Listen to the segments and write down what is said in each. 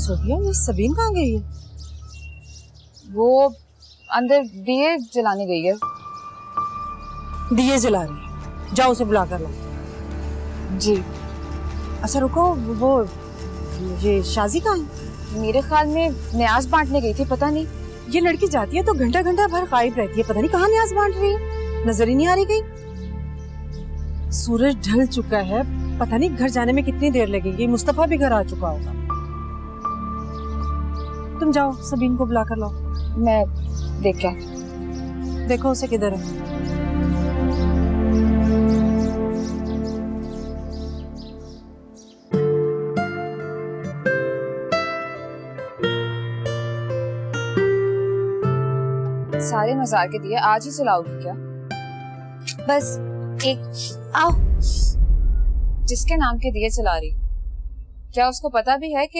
Sophia, ये सबीन कहाँ गई है? वो अंदर दिए जलाने गई है। दिए जला रही है, जाओ उसे बुला कर लो। जी। अच्छा रुको, वो ये शाजी कहाँ है? मेरे ख्याल में न्याज बांटने गई थी, पता नहीं। ये लड़की जाती है तो घंटा घंटा भर गायब रहती है, पता नहीं कहाँ न्याज बांट रही है, नजर ही नहीं आ रही कहीं। सूरज ढल चुका है, पता नहीं घर जाने में कितनी देर लगेगी। मुस्तफा भी घर आ चुका होगा। तुम जाओ सबीन को बुला कर लाओ। मैं देख क्या देखो उसे किधर है। सारे मजार के दिए आज ही जलाओगी क्या? बस एक आओ। जिसके नाम के दिए जला रही, क्या उसको पता भी है कि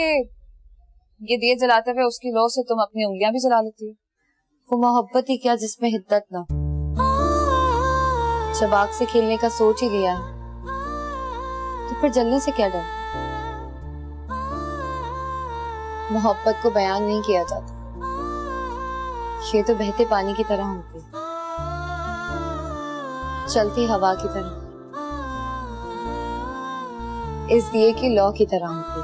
ये दिए जलाते हुए उसकी लौ से तुम अपनी उंगलियां भी जला लेती हो? वो मोहब्बत ही क्या जिसमें हिद्दत ना। जब आग से खेलने का सोच ही लिया है तो फिर जलने से क्या डर। मोहब्बत को बयान नहीं किया जाता, ये तो बहते पानी की तरह होती, चलती हवा की तरह, इस दिए की लौ की तरह होती,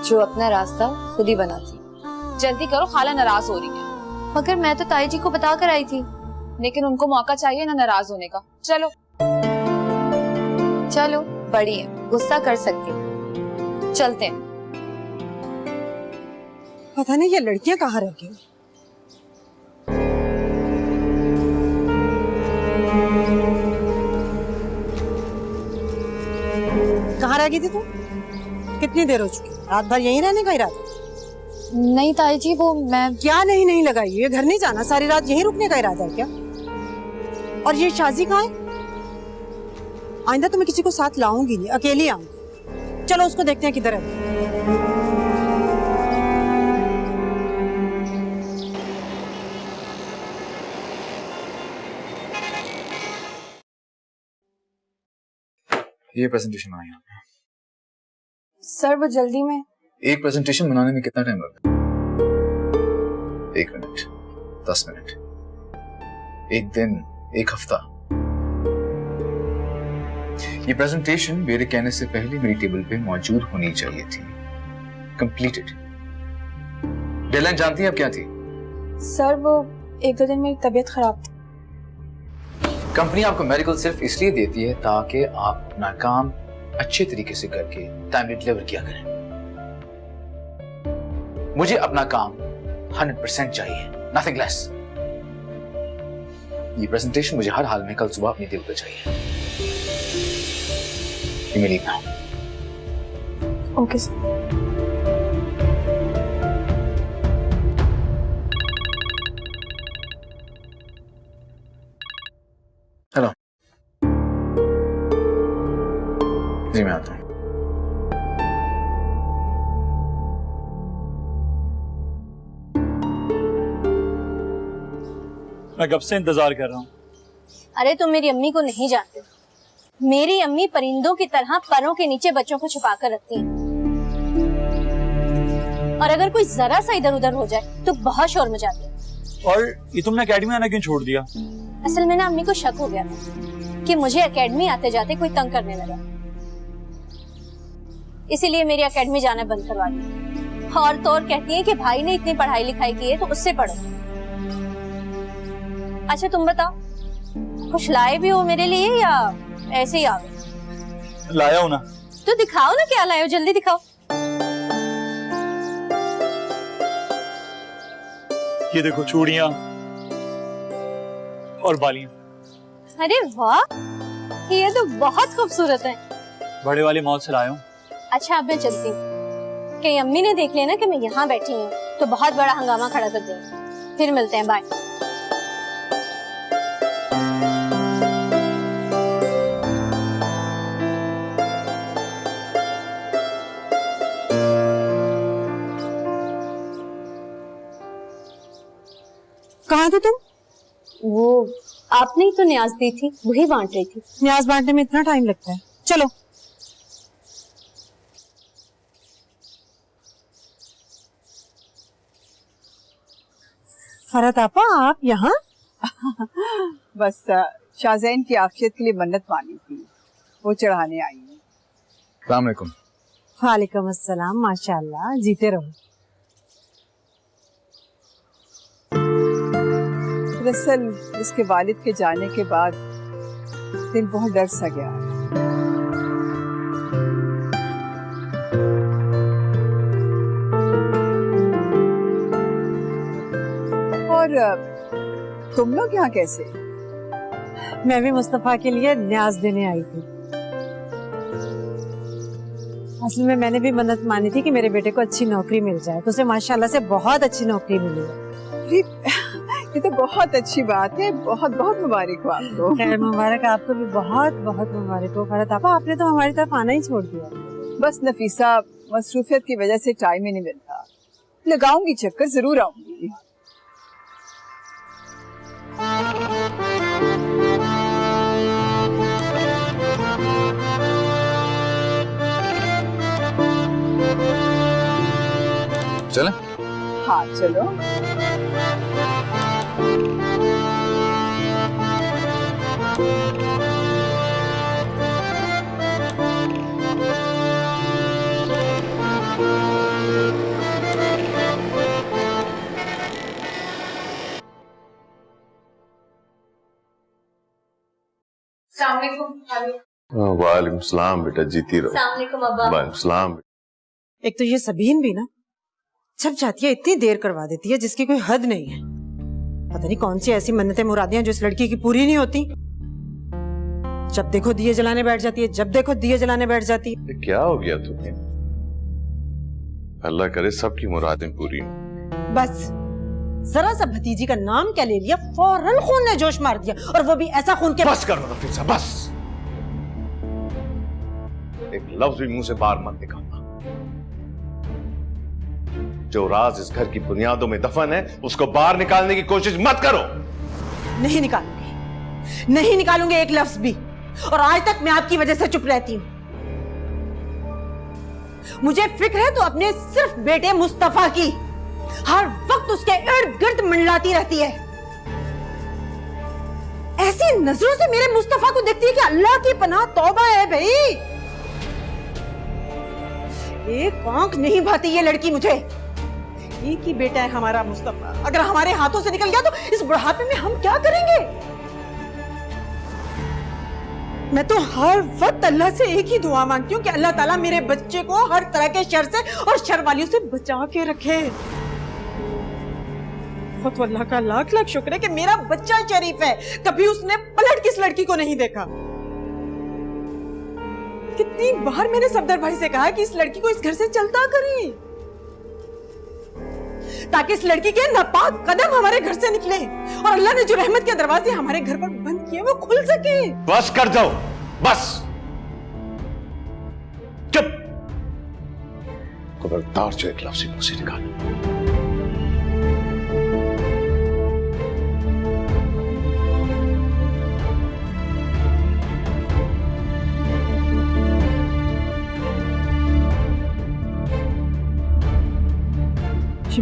जो अपना रास्ता खुद ही बनाती। जल्दी करो, खाला नाराज हो रही है। मगर मैं तो ताई जी को बता कर आई थी। लेकिन उनको मौका चाहिए ना नाराज होने का। चलो चलो, बड़ी है, गुस्सा कर सकती, चलते हैं। पता नहीं ये लड़कियां कहाँ रह गई। कहाँ रह गई थी तू? कितनी देर हो चुकी? रात भर यहीं रहने का इरादा? नहीं ताई जी, वो मैं क्या नहीं लगाई, ये घर नहीं जाना, सारी रात यहीं रुकने का इरादा है क्या? और ये शाजी कहाँ है? आइंदा तो मैं किसी को साथ लाऊंगी नहीं, अकेली आऊंगी। चलो उसको देखते हैं किधर है। ये प्रेजेंटेशन बनाई आपने? सर वो जल्दी में। एक प्रेजेंटेशन बनाने में कितना टाइम लगता है? 1 मिनट, 10 मिनट, 1 दिन, 1 हफ्ता। ये प्रेजेंटेशन मेरे कहने से पहले मेरी टेबल पे मौजूद होनी चाहिए थी। कंप्लीटेड। डेडलाइन जानती हैं अब क्या थी? सर वो 1-2 दिन मेरी तबीयत खराब थी। कंपनी आपको मेडिकल सिर्फ इसलिए देती है ताकि आप अपना काम अच्छे तरीके से करके टाइमली डिलीवर किया करें। मुझे अपना काम 100% चाहिए, नथिंग लेस। ये प्रेजेंटेशन मुझे हर हाल में कल सुबह अपनी टेबल पर चाहिए। You may leave now. Okay sir. Hello जी, मैं आता हूँ। मैं कब से इंतजार कर रहा हूँ। अरे तुम मेरी अम्मी को नहीं जानते। मेरी अम्मी परिंदों की तरह परों के नीचे बच्चों को छुपा कर रखती हैं। और अगर कोई जरा सा इधर उधर हो जाए तो बहुत शोर मचाती है। और ये तुमने एकेडमी आना क्यों छोड़ दिया? असल में ना अम्मी को शक हो गया था कि मुझे एकेडमी आते जाते कोई तंग करने लगा, इसीलिए मेरी एकेडमी जाना बंद करवा दिया। और तो और कहती है कि भाई ने इतनी पढ़ाई लिखाई की है तो उससे पढ़ो। अच्छा तुम बताओ, कुछ लाए भी हो मेरे लिए या ऐसे ही आ गए? लाया हूं ना। तो दिखाओ ना क्या लाए हो, जल्दी दिखाओ। ये देखो, चूड़ियां और बालियां। अरे वाह, ये तो बहुत खूबसूरत है। बड़े वाले मॉल से लाया हूं। अच्छा अब मैं चलती हूँ, कहीं अम्मी ने देख लेना कि मैं यहाँ बैठी हूँ तो बहुत बड़ा हंगामा खड़ा कर देंगे। फिर मिलते हैं, बाय। कहाँ थे तुम? वो आपने ही तो न्याज दी थी, वही बांट रही थी। न्याज बांटने में इतना टाइम लगता है? चलो। फरहत आपा, आप यहाँ? बस शाहजैन की आफियत के लिए मन्नत मानी थी, वो चढ़ाने आई हूँ। अस्सलाम वालेकुम। वालेकुम अस्सलाम, माशाल्लाह, जीते रहो। दरअसल उसके वालिद के जाने के बाद दिल बहुत डर सा गया। और तुम लोग यहाँ कैसे? मैं भी मुस्तफा के लिए न्याज देने आई थी। असल में मैंने भी मन्नत मानी थी कि मेरे बेटे को अच्छी नौकरी मिल जाए, तो उसे माशाल्लाह से बहुत अच्छी नौकरी मिली है। ये तो बहुत अच्छी बात है, बहुत बहुत मुबारक हो आपको। खैर मुबारक, आपको भी बहुत बहुत मुबारक हो। फरहत आपा, आपने तो हमारी तरफ आना ही छोड़ दिया। बस नफीसा, मसरूफियत की वजह से टाइम ही नहीं मिलता। लगाऊंगी चक्कर, जरूर आऊंगी। चलें? हाँ चलो। वालेकुम सलाम बेटा, जीती रहो। वालेकुम सलाम। एक तो ये सबीन भी ना जब जाती है इतनी देर करवा देती है जिसकी कोई हद नहीं है। पता नहीं कौन सी ऐसी मन्नतें मुरादियां जो इस लड़की की पूरी नहीं होती। जब देखो दिए जलाने बैठ जाती है, जब देखो दिए जलाने बैठ जाती है। क्या हो गया तुम्हें? अल्लाह करे सबकी मुरादें पूरी हों। बस जरा सा भतीजी का नाम क्या ले लिया, फौरन खून ने जोश मार दिया, और वो भी ऐसा खून के। बस करो नफीसा, बस। एक लफ्ज भी मुंह से बाहर मत निकालना। जो राज इस घर की बुनियादों में दफन है उसको बाहर निकालने की कोशिश मत करो। नहीं निकालूंगी, नहीं निकालूंगी एक लफ्ज भी। और आज तक मैं आपकी वजह से चुप रहती हूँ। मुझे फिक्र है तो अपने सिर्फ बेटे मुस्तफा की। हर वक्त उसके इर्द गिर्द मंडलाती रहती है। ऐसी नजरों से मेरे मुस्तफा को देखती है कि अल्लाह की पनाह, तौबा है भाई। एक आंख नहीं भाती ये लड़की मुझे। एक ही बेटा है हमारा मुस्तफा, अगर हमारे हाथों से निकल गया तो इस बुढ़ापे में हम क्या करेंगे? मैं तो हर वक्त अल्लाह से एक ही दुआ मांगती हूँ कि अल्लाह ताला मेरे बच्चे को हर तरह के शर से और शर वालियों से बचा के रखे। तो अल्लाह का लाख लाख शुक्र है कि मेरा बच्चा शरीफ है, कभी उसने पलट किस लड़की को नहीं देखा। कितनी बार मैंने सफदर भाई से कहा कि इस लड़की को इस घर से चलता करें, ताकि इस लड़की के नापाक कदम हमारे घर से निकले और अल्लाह ने जो रहमत के दरवाजे हमारे घर पर बंद किए वो खुल सके। बस कर दो, बस चुप। खबरदार जो एक लफ्ज मुंह से निकाला।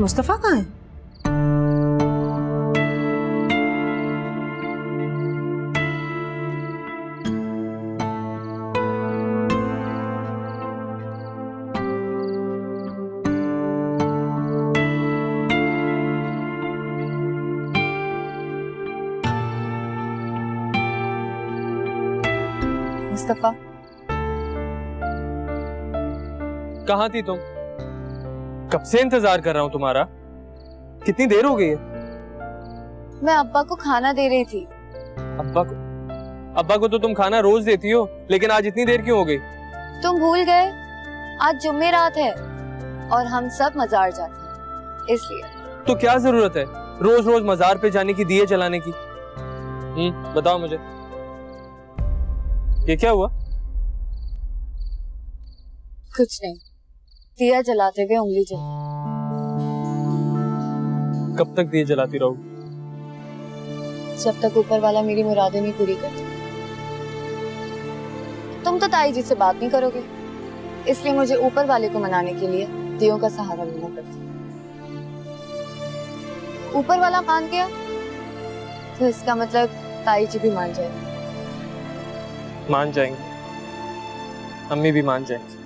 मुस्तफा कहाँ है? मुस्तफा, कहाँ थी तुम? कब से इंतजार कर रहा हूँ तुम्हारा। कितनी देर हो गई है? मैं अब्बा को खाना दे रही थी। अब्बा को तो तुम खाना रोज देती हो, लेकिन आज इतनी देर क्यों हो गई? तुम भूल गए आज जुम्मेरात है और हम सब मजार जाते हैं, इसलिए। तो क्या जरूरत है रोज रोज मजार पे जाने की, दिए जलाने की? बताओ मुझे, ये क्या हुआ? कुछ नहीं, दिया जलाते हुए उंगली जली। कब तक दिए जलाती रहोगी? जब तक ऊपर वाला मेरी मुरादें नहीं पूरी करता। तुम तो ताई जी से बात नहीं करोगे, इसलिए मुझे ऊपर वाले को मनाने के लिए दियों का सहारा लेना पड़ता। ऊपर वाला मान गया तो इसका मतलब ताई जी भी मान जाएगी। मान जाएंगे, अम्मी भी मान जाएंगी।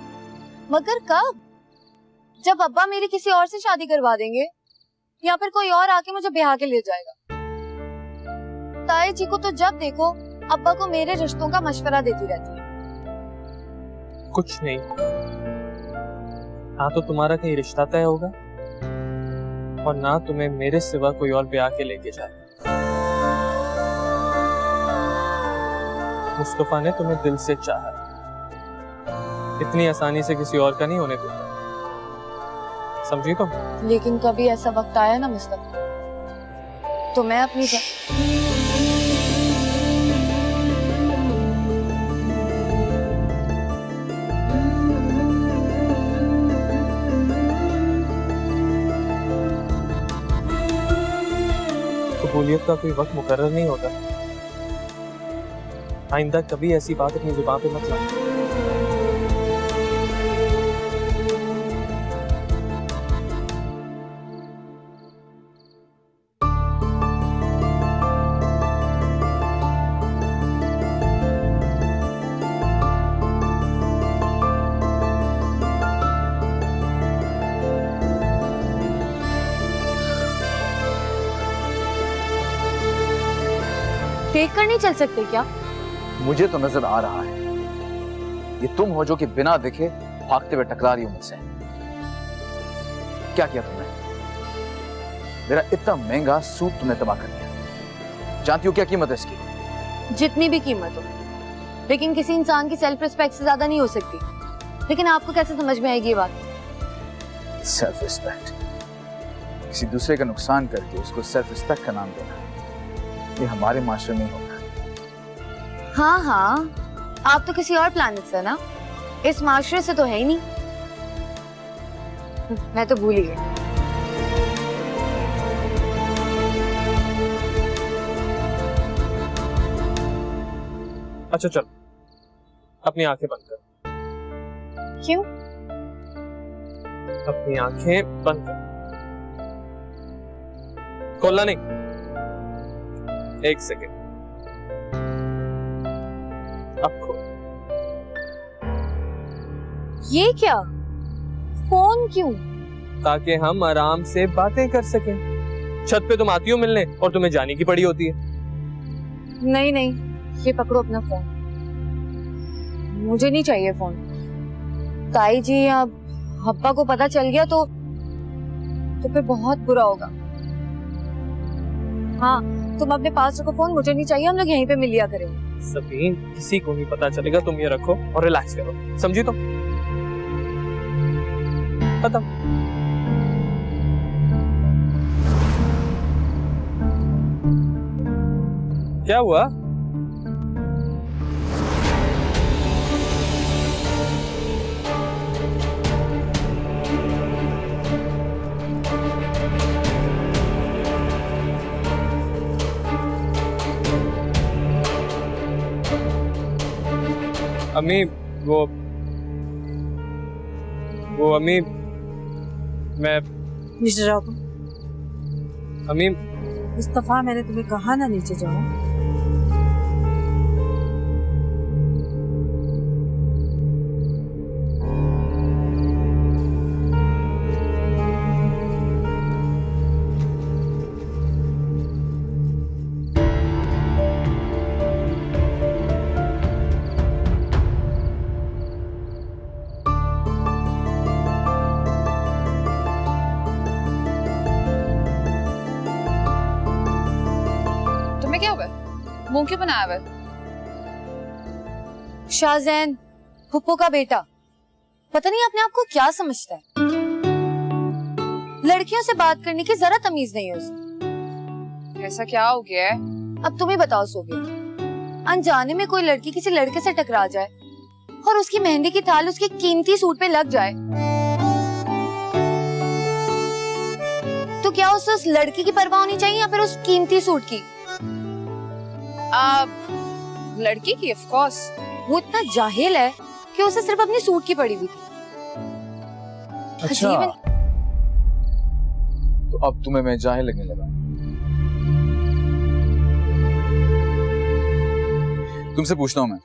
मगर कब? जब अब्बा मेरी किसी और से शादी करवा देंगे या फिर कोई और आके मुझे ब्याह के ले जाएगा। ताई जी को तो जब देखो अब्बा को मेरे रिश्तों का मशवरा देती रहती है। कुछ नहीं, ना तो तुम्हारा कहीं रिश्ता तय होगा और ना तुम्हें मेरे सिवा कोई और ब्याह के लेके जाए। मुस्तफा ने तुम्हें दिल से चाहा, इतनी आसानी से किसी और का नहीं होने दूंगा, समझी तुम? लेकिन कभी ऐसा वक्त आया ना मुस्तफा, तो मैं अपनी कबूलियत का कोई वक्त मुकर्रर नहीं होता। आइंदा कभी ऐसी बात अपनी जुबान पे मत लाओ। देख कर नहीं चल सकते क्या? मुझे तो नजर आ रहा है ये तुम हो जो कि बिना देखे भागते हुए टकरा रही हो मुझसे। क्या किया तुमने? मेरा इतना महंगा सूट तुमने तबाह कर दिया। जानती हो क्या कीमत है इसकी? जितनी भी कीमत हो, लेकिन किसी इंसान की सेल्फ रिस्पेक्ट से ज्यादा नहीं हो सकती। लेकिन आपको कैसे समझ में आएगी ये बात? सेल्फ रिस्पेक्ट, किसी दूसरे का नुकसान करके उसको सेल्फ रिस्पेक्ट का नाम देना, ये हमारे माशरे में होता है। हाँ हाँ, आप तो किसी और प्लैनेट से ना, इस माशरे से तो है ही नहीं। मैं तो भूल ही गई। अच्छा चलो, अपनी आंखें बंद कर। क्यों? अपनी आंखें बंद कर, खोलना नहीं। एक सेकेंड, अब खोल। ये क्या? फोन क्यों? ताकि हम आराम से बातें कर सकें। छत पे तुम आती हो मिलने और तुम्हें जाने की पड़ी होती है। नहीं नहीं, ये पकड़ो अपना फोन। मुझे नहीं चाहिए फोन। ताई जी या अब्बा को पता चल गया तो फिर बहुत बुरा होगा। हाँ, तुम अपने पास रखो फोन, मुझे नहीं चाहिए। हम लोग यहीं पे मिल लिया करेंगे। सबीन, किसी को नहीं पता चलेगा। तुम ये रखो और रिलैक्स करो, समझी? तो खत्म। क्या हुआ? अम्मी, वो अम्मी, मैं नीचे जाओ तुम। अम्मी, मुस्तफा, मैंने तुम्हें कहा ना नीचे जाओ। मुंह क्यों बनाया हुआ? शाहजैन, फुप्पो का बेटा, पता नहीं अपने आप को क्या समझता है। लड़कियों से बात करने की जरा तमीज नहीं है उसे। ऐसा क्या हो गया है? अब तुम ही बताओ सोबिया, अनजाने में कोई लड़की किसी लड़के से टकरा जाए और उसकी मेहंदी की थाल उसके कीमती सूट पे लग जाए तो क्या उसे उस लड़की की परवाह होनी चाहिए या फिर उस कीमती सूट की? लड़की की, ऑफ कोर्स। वो इतना जाहिल है कि उसे सिर्फ अपनी सूट की पड़ी हुई थी। अच्छा, तो अब तुम्हें मैं जाहिल लगने लगा? तुमसे पूछता हूं मैं,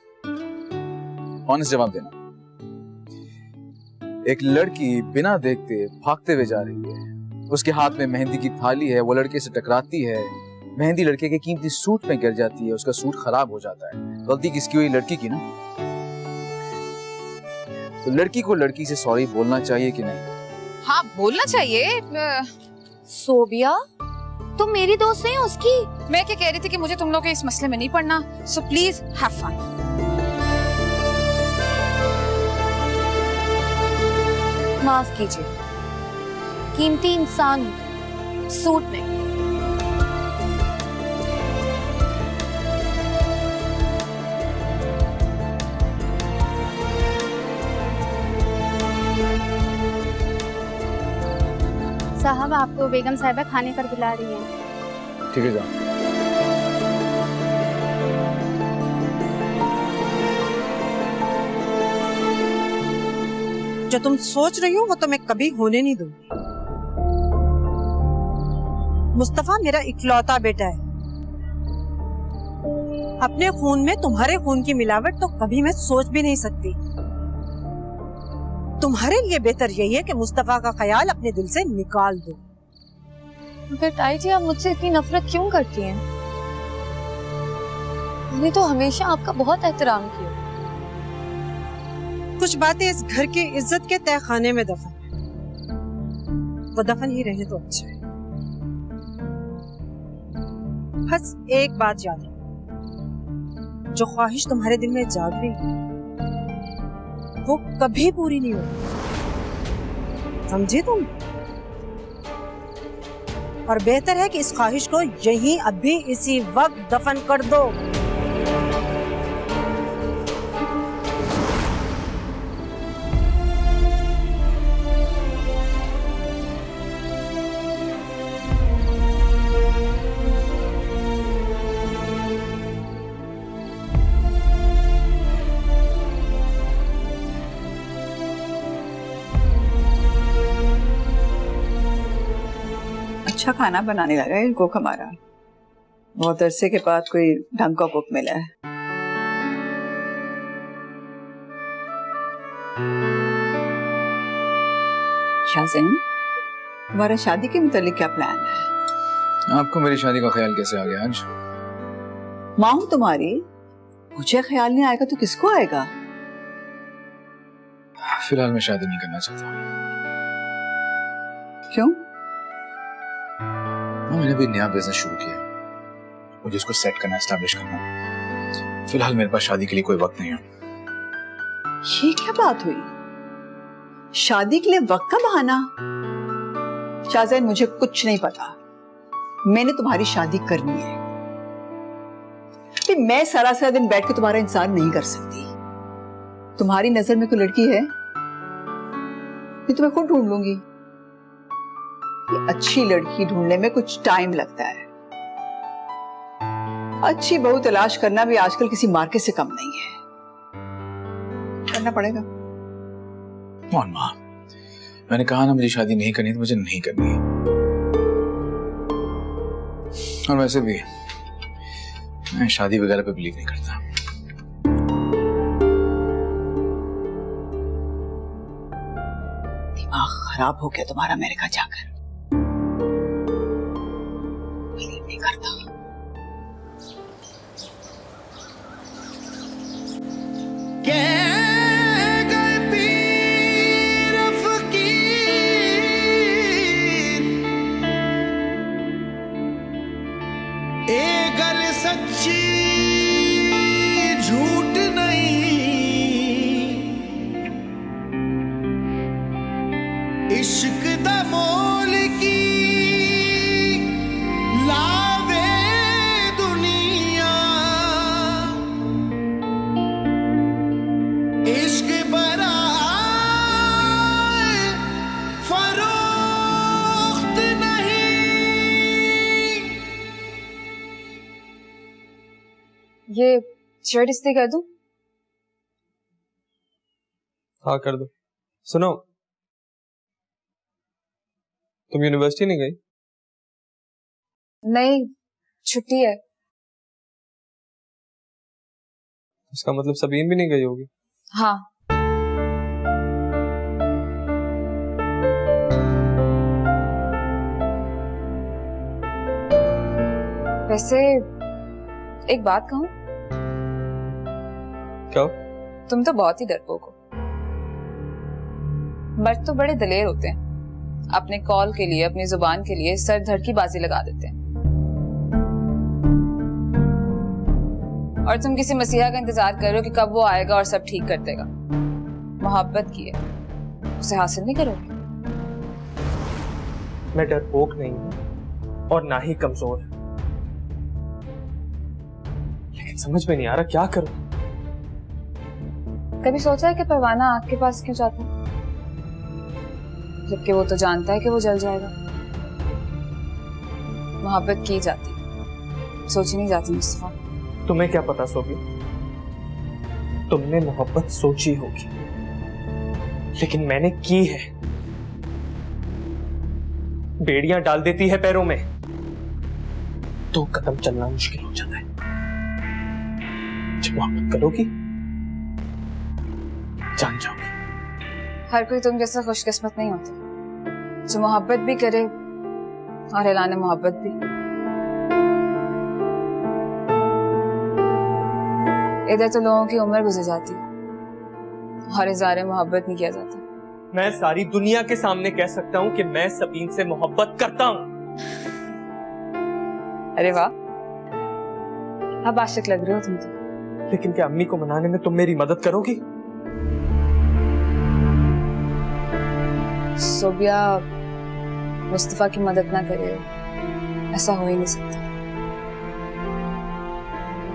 ऑनेस्ट जवाब देना। एक लड़की बिना देखते भागते हुए जा रही है, उसके हाथ में मेहंदी की थाली है, वो लड़के से टकराती है, मेहंदी लड़के के कीमती सूट में गिर जाती है, उसका सूट खराब हो जाता है। गलती किसकी हुई? लड़की की ना। तो लड़की को लड़की से सॉरी बोलना चाहिए कि नहीं? हाँ, बोलना चाहिए। सोबिया, तुम मेरी दोस्त नहीं हो उसकी। मैं क्या कह रही थी कि मुझे तुम लोग के इस मसले में नहीं पड़ना, सो प्लीज हैव फन। माफ कीजिए, कीमती इंसान हूं, सूट नहीं। साहब, आपको बेगम साहिबा खाने पर बुला रही हैं। ठीक है, जाओ। जो तुम सोच रही हो वो तो मैं कभी होने नहीं दूंगी। मुस्तफा मेरा इकलौता बेटा है। अपने खून में तुम्हारे खून की मिलावट तो कभी मैं सोच भी नहीं सकती। तुम्हारे लिए बेहतर यही है कि मुस्तफा का ख्याल अपने दिल से निकाल दो। मगर ताई जी, आप मुझसे इतनी नफरत क्यों करती हैं? मैंने तो हमेशा आपका बहुत एहतराम किया। कुछ बातें इस घर की इज्जत के तय खाने में दफन है, वो दफन ही रहे तो अच्छा है। बस एक बात याद रखो, जो ख्वाहिश तुम्हारे दिल में जाग रही है वो कभी पूरी नहीं होगी, समझे तुम? और बेहतर है कि इस ख्वाहिश को यहीं अभी इसी वक्त दफन कर दो। अच्छा खाना बनाने लगा है कुक हमारा। बहुत अरसे के बाद कोई ढंग का कुक मिला है। शाहज़ैन, तुम्हारा शादी के मुतालिक क्या प्लान है? आपको मेरी शादी का ख्याल कैसे आ गया आज? माँ हूं तुम्हारी, मुझे ख्याल नहीं आएगा तो किसको आएगा? फिलहाल मैं शादी नहीं करना चाहता। क्यों? मैंने भी नया बिजनेस शुरू किया, मुझे उसको सेट करना, एस्टैब्लिश करना। फिलहाल मेरे पास शादी के लिए कोई वक्त नहीं है। ये क्या बात हुई? शादी के लिए वक्त का बहाना? शाहज़ैन, मुझे कुछ नहीं पता। मैंने तुम्हारी शादी करनी है। मैं सारा सारा दिन बैठ के तुम्हारा इंतजार नहीं कर सकती। तुम्हारी नजर में कोई लड़की है, मैं तुम्हें खुद ढूंढ लूंगी। अच्छी लड़की ढूंढने में कुछ टाइम लगता है। अच्छी बहू तलाश करना भी आजकल किसी मार्केट से कम नहीं है, करना पड़ेगा। माँ, मैंने कहा ना मुझे शादी नहीं करनी तो मुझे नहीं करनी है। और वैसे भी मैं शादी वगैरह पे बिलीव नहीं करता। दिमाग खराब हो गया तुम्हारा अमेरिका जाकर। बिलीव नहीं करता। सच्ची झूठ नहीं, इश्क दा मोल की लावे दुनिया, इश्क बरा फरोख्त नहीं। ये शर्ट इस्त्री कर दूं? हाँ, कर दो। सुनो, तुम यूनिवर्सिटी नहीं गई? नहीं, छुट्टी है। इसका मतलब सबीन भी नहीं गई होगी। हाँ, वैसे एक बात कहूं, क्या? तुम तो बहुत ही डरपोक हो। मर्द तो बड़े दलेर होते हैं, अपने कॉल के लिए, अपनी जुबान के लिए सर धड़ की बाजी लगा देते हैं। और तुम किसी मसीहा का इंतजार कर रहे हो कि कब वो आएगा और सब ठीक कर देगा। मोहब्बत की है, उसे हासिल नहीं करोगे। मैं डरपोक नहीं हूं और ना ही कमजोर, लेकिन समझ में नहीं आ रहा क्या करूं। कभी सोचा है कि परवाना आग के पास क्यों जाता है, जबकि वो तो जानता है कि वो जल जाएगा। मोहब्बत की जाती, सोची नहीं जाती मुस्तफा। तुम्हें क्या पता सोगी, तुमने मोहब्बत सोची होगी, लेकिन मैंने की है। बेड़ियां डाल देती है पैरों में, 2 कदम चलना मुश्किल हो जाता है। जब मोहब्बत करोगी जान जाओगी। हर कोई तुम जैसा खुशकिस्मत नहीं होता जो मोहब्बत भी करे और ऐलान मोहब्बत भी। इधर तो लोगों की उम्र गुजर जाती है और इज़हार मोहब्बत नहीं किया जाता। मैं सारी दुनिया के सामने कह सकता हूं कि मैं सबीन से मोहब्बत करता हूं। अरे वाह, अब आशिक लग रहे हो तुम तो। लेकिन क्या अम्मी को मनाने में तुम मेरी मदद करोगी? सोबिया मुस्तफा की मदद ना करे, ऐसा हो ही नहीं सकता।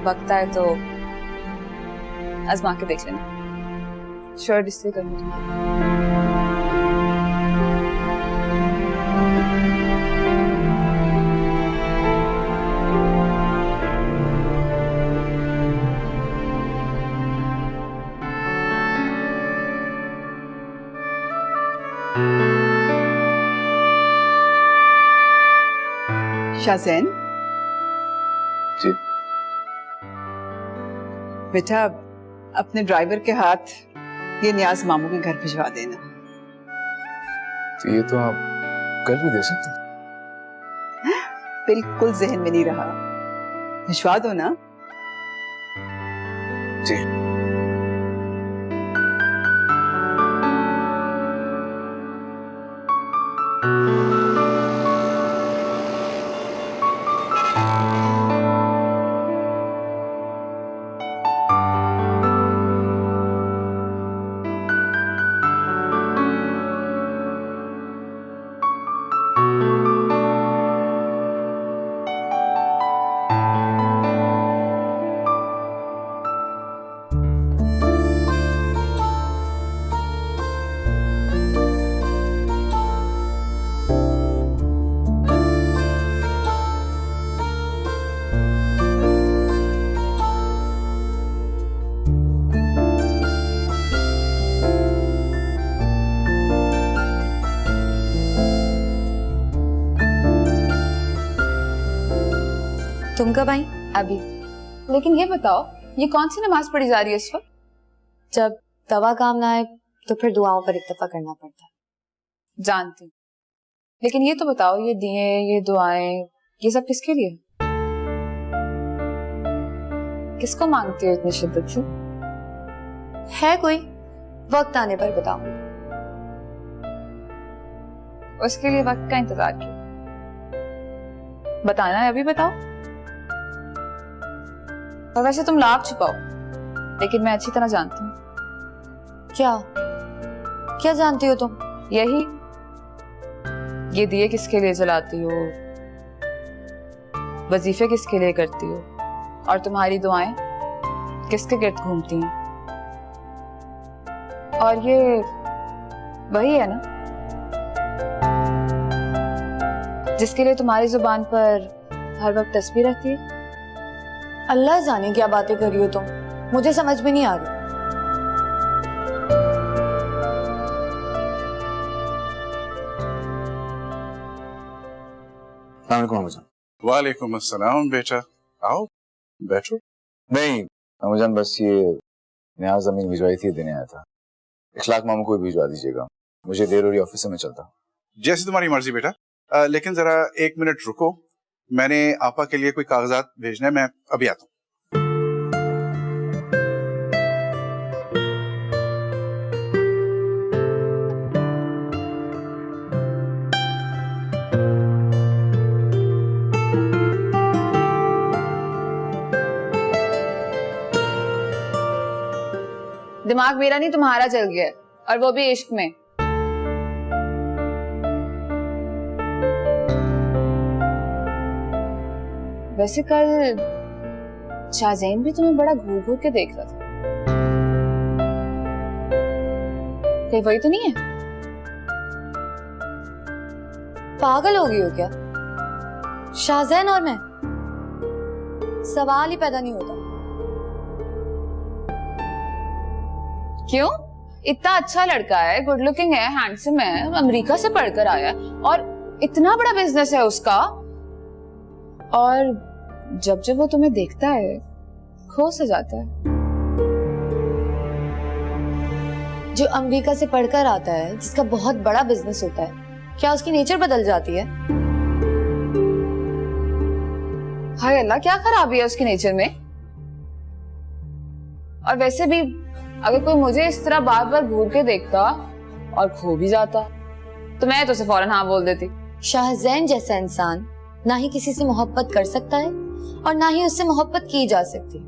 वक्त आए तो आजमा के देख लेना। शर्ट इसलिए करूंगी। शाज़ैन, जी बेटा अपने ड्राइवर के हाथ ये नियाज मामू के घर भिजवा देना। तो ये तो आप कल भी दे सकते हैं। बिल्कुल जहन में नहीं रहा, भिजवा दो ना। जी तुम कब आई? अभी। लेकिन ये बताओ, ये कौन सी नमाज पढ़ी जा रही है इस वक्त? जब दवा काम ना आए तो फिर दुआओं पर इत्तेफा करना पड़ता है। जानती हूँ, लेकिन ये तो बताओ, ये दिए, ये दुआएं, ये सब किसके लिए? किसको मांगती हो इतनी शिद्दत से? है कोई, वक्त आने पर बताऊंगी। उसके लिए वक्त का इंतजार क्यों? बताना है, अभी बताओ। और वैसे तुम लाभ छुपाओ, लेकिन मैं अच्छी तरह जानती हूँ। क्या क्या जानती हो तुम? यही, ये दिए किसके लिए जलाती हो, वजीफे किसके लिए करती हो, और तुम्हारी दुआएं किसके गिर्द घूमती हैं। और ये वही है ना जिसके लिए तुम्हारी जुबान पर हर वक्त तस्बीह रहती है? अल्लाह जाने क्या बातें कर रही हो तुम, मुझे समझ में नहीं आ रही। वालेकुम अस्सलाम बेटा, आओ बैठो। नहीं, अम्माजान बस ये नया जमीन भिजवाई थी, देने आया था। इखलाक मामू को भी भिजवा दीजिएगा, मुझे देर हो रही, ऑफिस से मैं चलता हूँ। जैसे तुम्हारी मर्जी बेटा, लेकिन जरा 1 मिनट रुको, मैंने आपा के लिए कोई कागजात भेजने हैं, मैं अभी आता हूँ। दिमाग मेरा नहीं तुम्हारा चल गया है, और वो भी इश्क में। वैसे कल शाहजैन भी तुम्हें बड़ा घूर घूर के देख रहा था, कहीं वही तो नहीं है? पागल हो गई हो क्या? शाहजैन और मैं, सवाल ही पैदा नहीं होता। क्यों? इतना अच्छा लड़का है, गुड लुकिंग है, हैंडसम है, अमेरिका से पढ़कर आया है और इतना बड़ा बिजनेस है उसका, और जब जब वो तुम्हें देखता है खो सा जाता है। जो अमेरिका से पढ़कर आता है, जिसका बहुत बड़ा बिजनेस होता है, क्या उसकी नेचर बदल जाती है? हाय अल्लाह, क्या खराबी है उसकी नेचर में? और वैसे भी अगर कोई मुझे इस तरह बार बार घूर के देखता और खो भी जाता तो मैं तो उसे फौरन हाँ बोल देती। शाहजैन जैसा इंसान ना ही किसी से मोहब्बत कर सकता है और ना ही उससे मोहब्बत की जा सकती।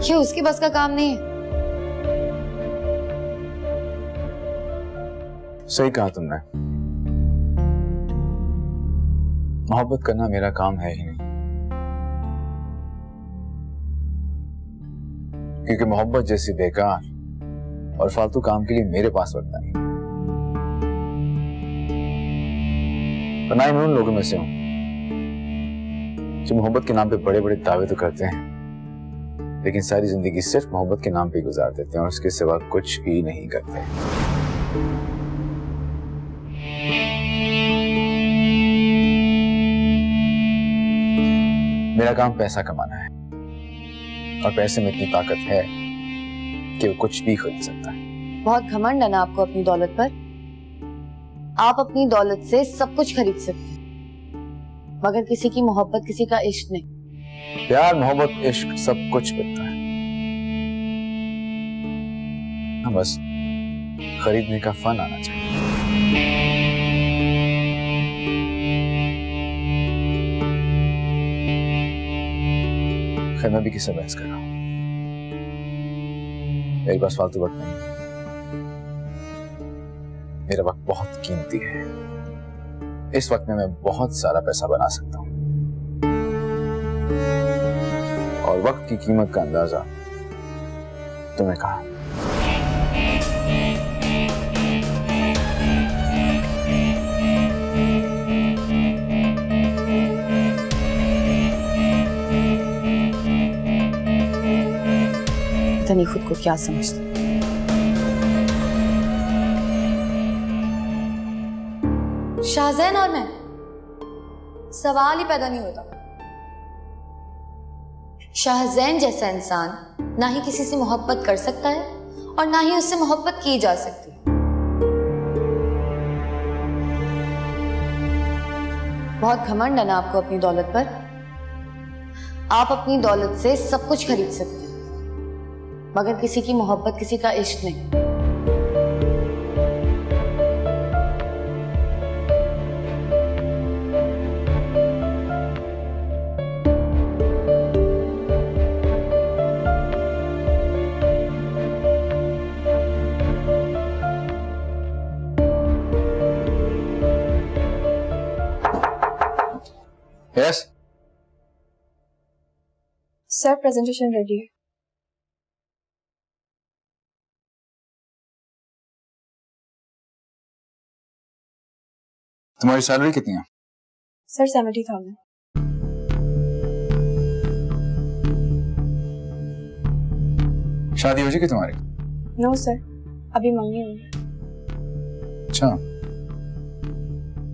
ये उसकी बस का काम नहीं है। सही कहा तुमने, मोहब्बत करना मेरा काम है ही नहीं, क्योंकि मोहब्बत जैसी बेकार और फालतू काम के लिए मेरे पास वक्त नहीं। और ना ही मैं उन लोगों में से हूं जो मोहब्बत के नाम पे बड़े बड़े दावे तो करते हैं, लेकिन सारी जिंदगी सिर्फ मोहब्बत के नाम पे गुजार देते हैं और उसके सिवा कुछ भी नहीं करते। मेरा काम पैसा कमाना है और पैसे में इतनी ताकत है कि वो कुछ भी खरीद सकता है। बहुत घमंड है ना आपको अपनी दौलत पर। आप अपनी दौलत से सब कुछ खरीद सकते हैं, मगर किसी की मोहब्बत, किसी का इश्क नहीं। प्यार, मोहब्बत, इश्क सब कुछ बिकता है, हाँ बस खरीदने का फन आना चाहिए। खैर मैं भी किससे बहस कर रहा हूं, मेरे पास फालतू वक्त नहीं, मेरा वक्त बहुत कीमती है। इस वक्त में मैं बहुत सारा पैसा बना सकता हूं और वक्त की कीमत का अंदाजा तुमने कहा। पता नहीं खुद को क्या समझते। शाहजैन और मैं, सवाल ही पैदा नहीं होता। शाहजैन जैसा इंसान ना ही किसी से मोहब्बत कर सकता है और ना ही उससे मोहब्बत की जा सकती। बहुत घमंड है ना आपको अपनी दौलत पर। आप अपनी दौलत से सब कुछ खरीद सकते हैं, मगर किसी की मोहब्बत, किसी का इश्क नहीं। यस सर, प्रेजेंटेशन रेडी है। तुम्हारी सैलरी कितनी है? सर 70,000। शादी हो जाएगी तुम्हारी? नो सर, अभी मंगनी हुई। अच्छा,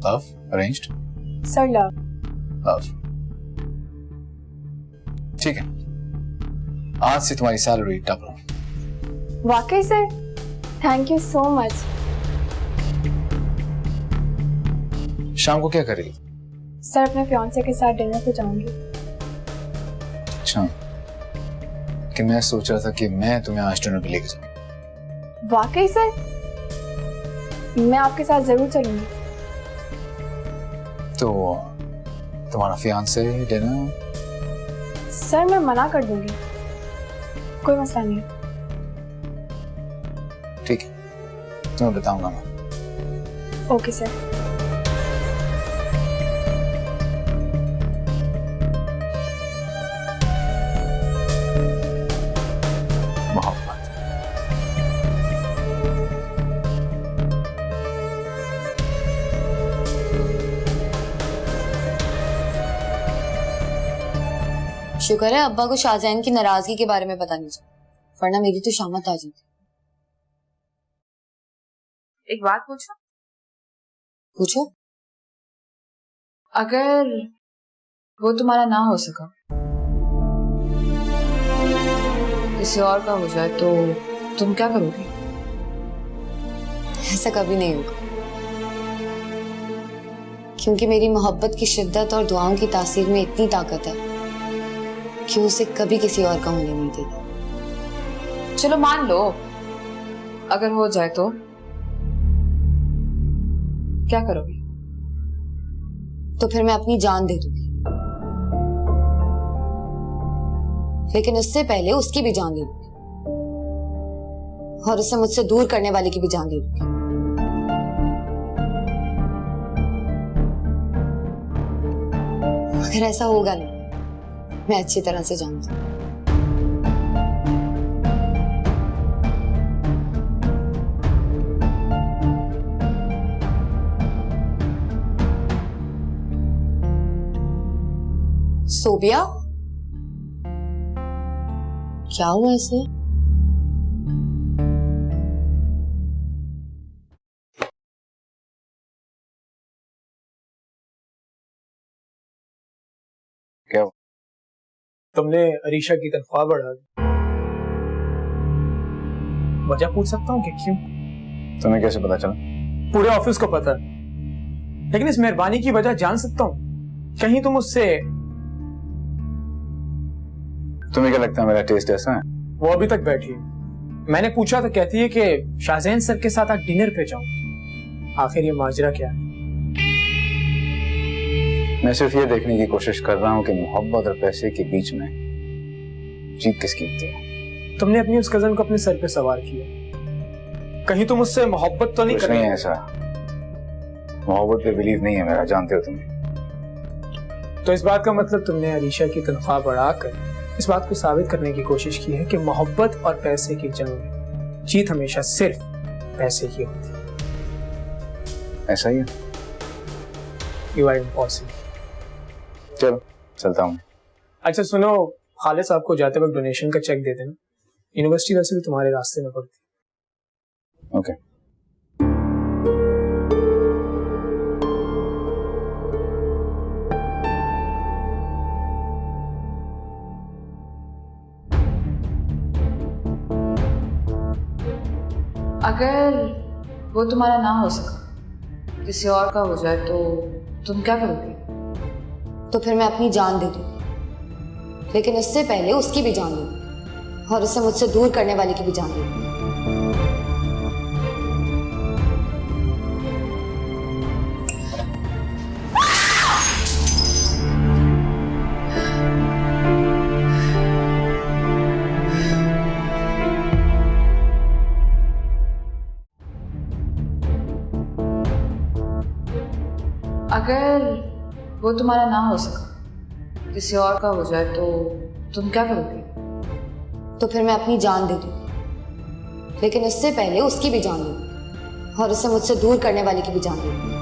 love arranged? Sir love. Love, ठीक है, आज से तुम्हारी सैलरी डबल। वाकई sir, thank you so much. शाम को क्या करेगी? सर अपने फियांसे के साथ डिनर पे जाऊंगी। अच्छा, कि मैं सोच रहा था कि मैं तुम्हें आज डिनर पे लेके जाऊँ। वाकई सर, मैं आपके साथ जरूर चलूंगी। तो तुम्हारा फियांसे डिनर? सर मैं मना कर दूंगी, कोई मसला नहीं। ठीक है, तुम्हें बताऊंगा मैं। Okay sir. मोहब्बत, शुक्र है अब्बा को शाहजहान की नाराजगी के बारे में पता नहीं चला, वरना मेरी तो शामत आ जाती। एक बात पूछो? पूछो। अगर वो तुम्हारा ना हो सका, किसी और का हो जाए, तो तुम क्या करोगी? ऐसा कभी नहीं होगा, क्योंकि मेरी मोहब्बत की शिद्दत और दुआओं की तासीर में इतनी ताकत है कि उसे कभी किसी और का होने नहीं देगी। चलो मान लो अगर हो जाए तो क्या करोगी? तो फिर मैं अपनी जान दे दूंगी, लेकिन उससे पहले उसकी भी जान दे दूंगी और उसे मुझसे दूर करने वाले की भी जान दे दूंगी। अगर ऐसा होगा नहीं, मैं अच्छी तरह से जानती हूँ। सोबिया, क्या हुआ इसे? क्या? तुमने अरीशा की तनख्वाह बढ़ा दी। वजह पूछ सकता हूँ कि क्यों? तुम्हें कैसे पता चला? पूरे ऑफिस को पता है, लेकिन इस मेहरबानी की वजह जान सकता हूँ? कहीं तुम उससे... तुम्हें क्या लगता है मेरा टेस्ट ऐसा है? वो अभी तक बैठी है। मैंने पूछा तो कहती है कि शाहजहान सर के साथ आज डिनर पे जाऊंगी। आखिर ये माजरा क्या है? मैं सिर्फ ये देखने की कोशिश कर रहा हूँ कि मोहब्बत और पैसे के बीच में जीत किसकी होती है। तुमने अपनी उस कजन को अपने सर पे सवार किया, कहीं तुम उससे मोहब्बत तो नहीं कर रही? नहीं, ऐसा मोहब्बत पे बिलीव नहीं है मेरा, जानते हो तुम। तो इस बात का मतलब तुमने अरीशा की तनख्वाह बढ़ाकर इस बात को साबित करने की कोशिश की है कि मोहब्बत और पैसे की जंग में जीत हमेशा सिर्फ पैसे की होती है। ऐसा ही है? You are impossible. चलो चलता हूँ। अच्छा सुनो, खालिद साहब को जाते वक्त डोनेशन का चेक दे देना, यूनिवर्सिटी वैसे भी तुम्हारे रास्ते में पड़ती है। ओके। अगर वो तुम्हारा ना हो सका, किसी और का हो जाए, तो तुम क्या करोगी? तो फिर मैं अपनी जान दे दूंगी, लेकिन उससे पहले उसकी भी जान दे दूंगी और उसे मुझसे दूर करने वाले की भी जान दे दूंगी। अगर वो तुम्हारा ना हो सका, किसी और का हो जाए, तो तुम क्या करोगी? तो फिर मैं अपनी जान दे दूंगी, लेकिन उससे पहले उसकी भी जान दे दूंगी और उसे मुझसे दूर करने वाले की भी जान दे दूंगी।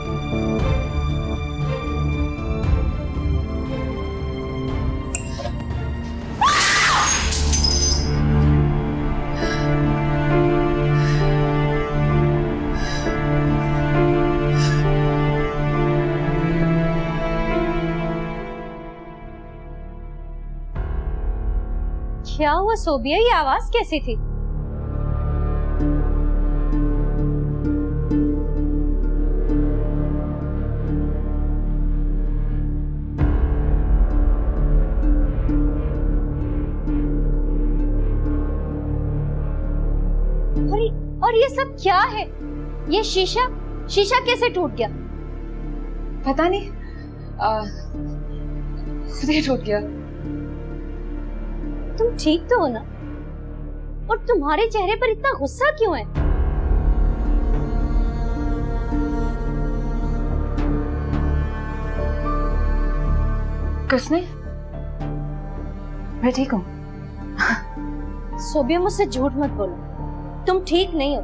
क्या हुआ सोबिया, ये आवाज कैसी थी? और ये सब क्या है? ये शीशा कैसे टूट गया? पता नहीं, खुद ही टूट गया। तुम ठीक तो हो ना? और तुम्हारे चेहरे पर इतना गुस्सा क्यों है? किसने? मैं ठीक हूँ। सोबिया, मुझसे झूठ मत बोलो, तुम ठीक नहीं हो।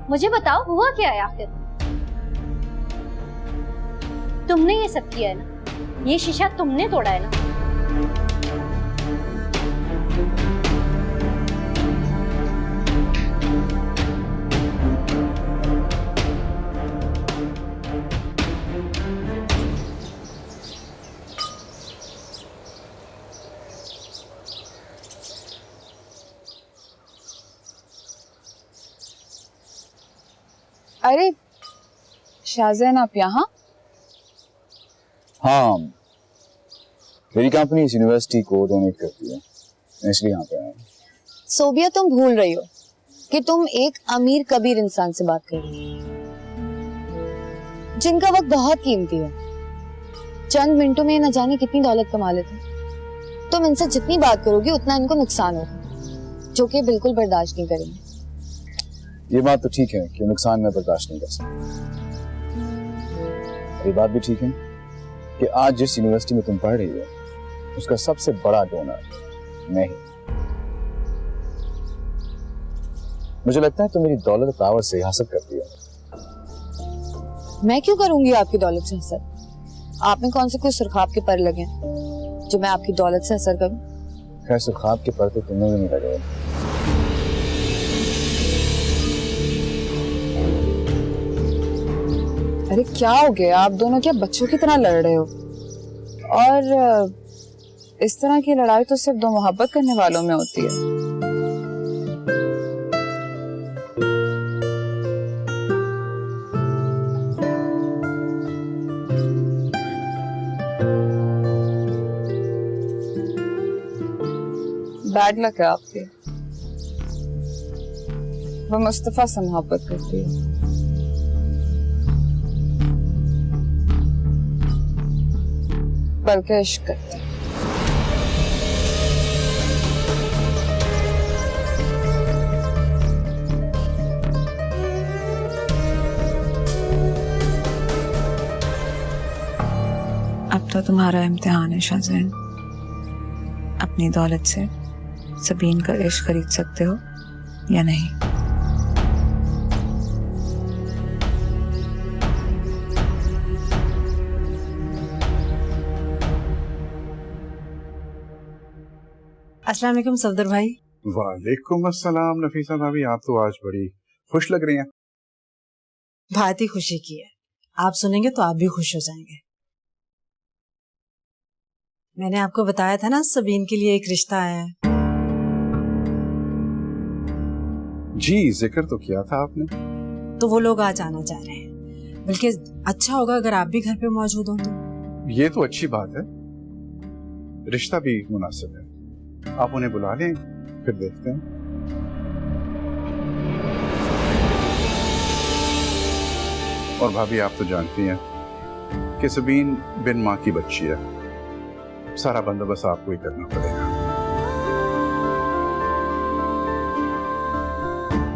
मुझे बताओ हुआ क्या है आखिर? तुमने ये सब किया है ना? ये शीशा तुमने तोड़ा है ना? अरे शाहजैन, आप यहाँ? हाँ, मेरी कंपनी इस यूनिवर्सिटी को डोनेट करती है, इसलिए यहाँ पे आया हूँ। सोबिया, तुम भूल रही हो कि तुम एक अमीर कबीर इंसान से बात कर रही हो, जिनका वक्त बहुत कीमती है। चंद मिनटों में न जाने कितनी दौलत कमा लेते हैं। तुम इनसे जितनी बात करोगी उतना इनको नुकसान होगा, जो कि बिल्कुल बर्दाश्त नहीं करेंगे। ये बात तो ठीक है कि नुकसान मैं बर्दाश्त नहीं कर सकता। ये बात भी ठीक है कि आज जिस यूनिवर्सिटी में तुम पढ़ रही हो उसका सबसे बड़ा डोनर मैं ही। मुझे लगता है तुम मेरी दौलत पावर से हसद करती हो। मैं क्यों करूंगी आपकी दौलत से हसद? आप में कौन से कोई सुरखाब के पर लगे हैं जो मैं आपकी दौलत से असर करूं? खैर, सुरखाब के पर तो तुम्हें भी नहीं लगे। अरे क्या हो गया, आप दोनों क्या बच्चों की तरह लड़ रहे हो? और इस तरह की लड़ाई तो सिर्फ दो मोहब्बत करने वालों में होती है। बैड लक है आपकी। वो मुस्तफा से मोहब्बत करती है। बल्कि इश्क करती है। अब तो तुम्हारा इम्तिहान है शाहजैन। अपनी दौलत से सबीन का इश्क खरीद सकते हो या नहीं? अस्सलाम वालेकुम सफदर भाई। वालेकुम अस्सलाम नफीसा भाभी, आप तो आज बड़ी खुश लग रही हैं। बात ही खुशी की है, आप सुनेंगे तो आप भी खुश हो जाएंगे। मैंने आपको बताया था ना सबीन के लिए एक रिश्ता आया है। जी, जिक्र तो किया था आपने। तो वो लोग आज आना चाह रहे हैं, बल्कि अच्छा होगा अगर आप भी घर पे मौजूद हो तो। ये तो अच्छी बात है, रिश्ता भी मुनासिब है। आप उन्हें बुला लें, फिर देखते हैं। और भाभी, आप तो जानती हैं कि सबीन बिन माँ की बच्ची है, सारा बंदोबस्त आपको ही करना पड़ेगा।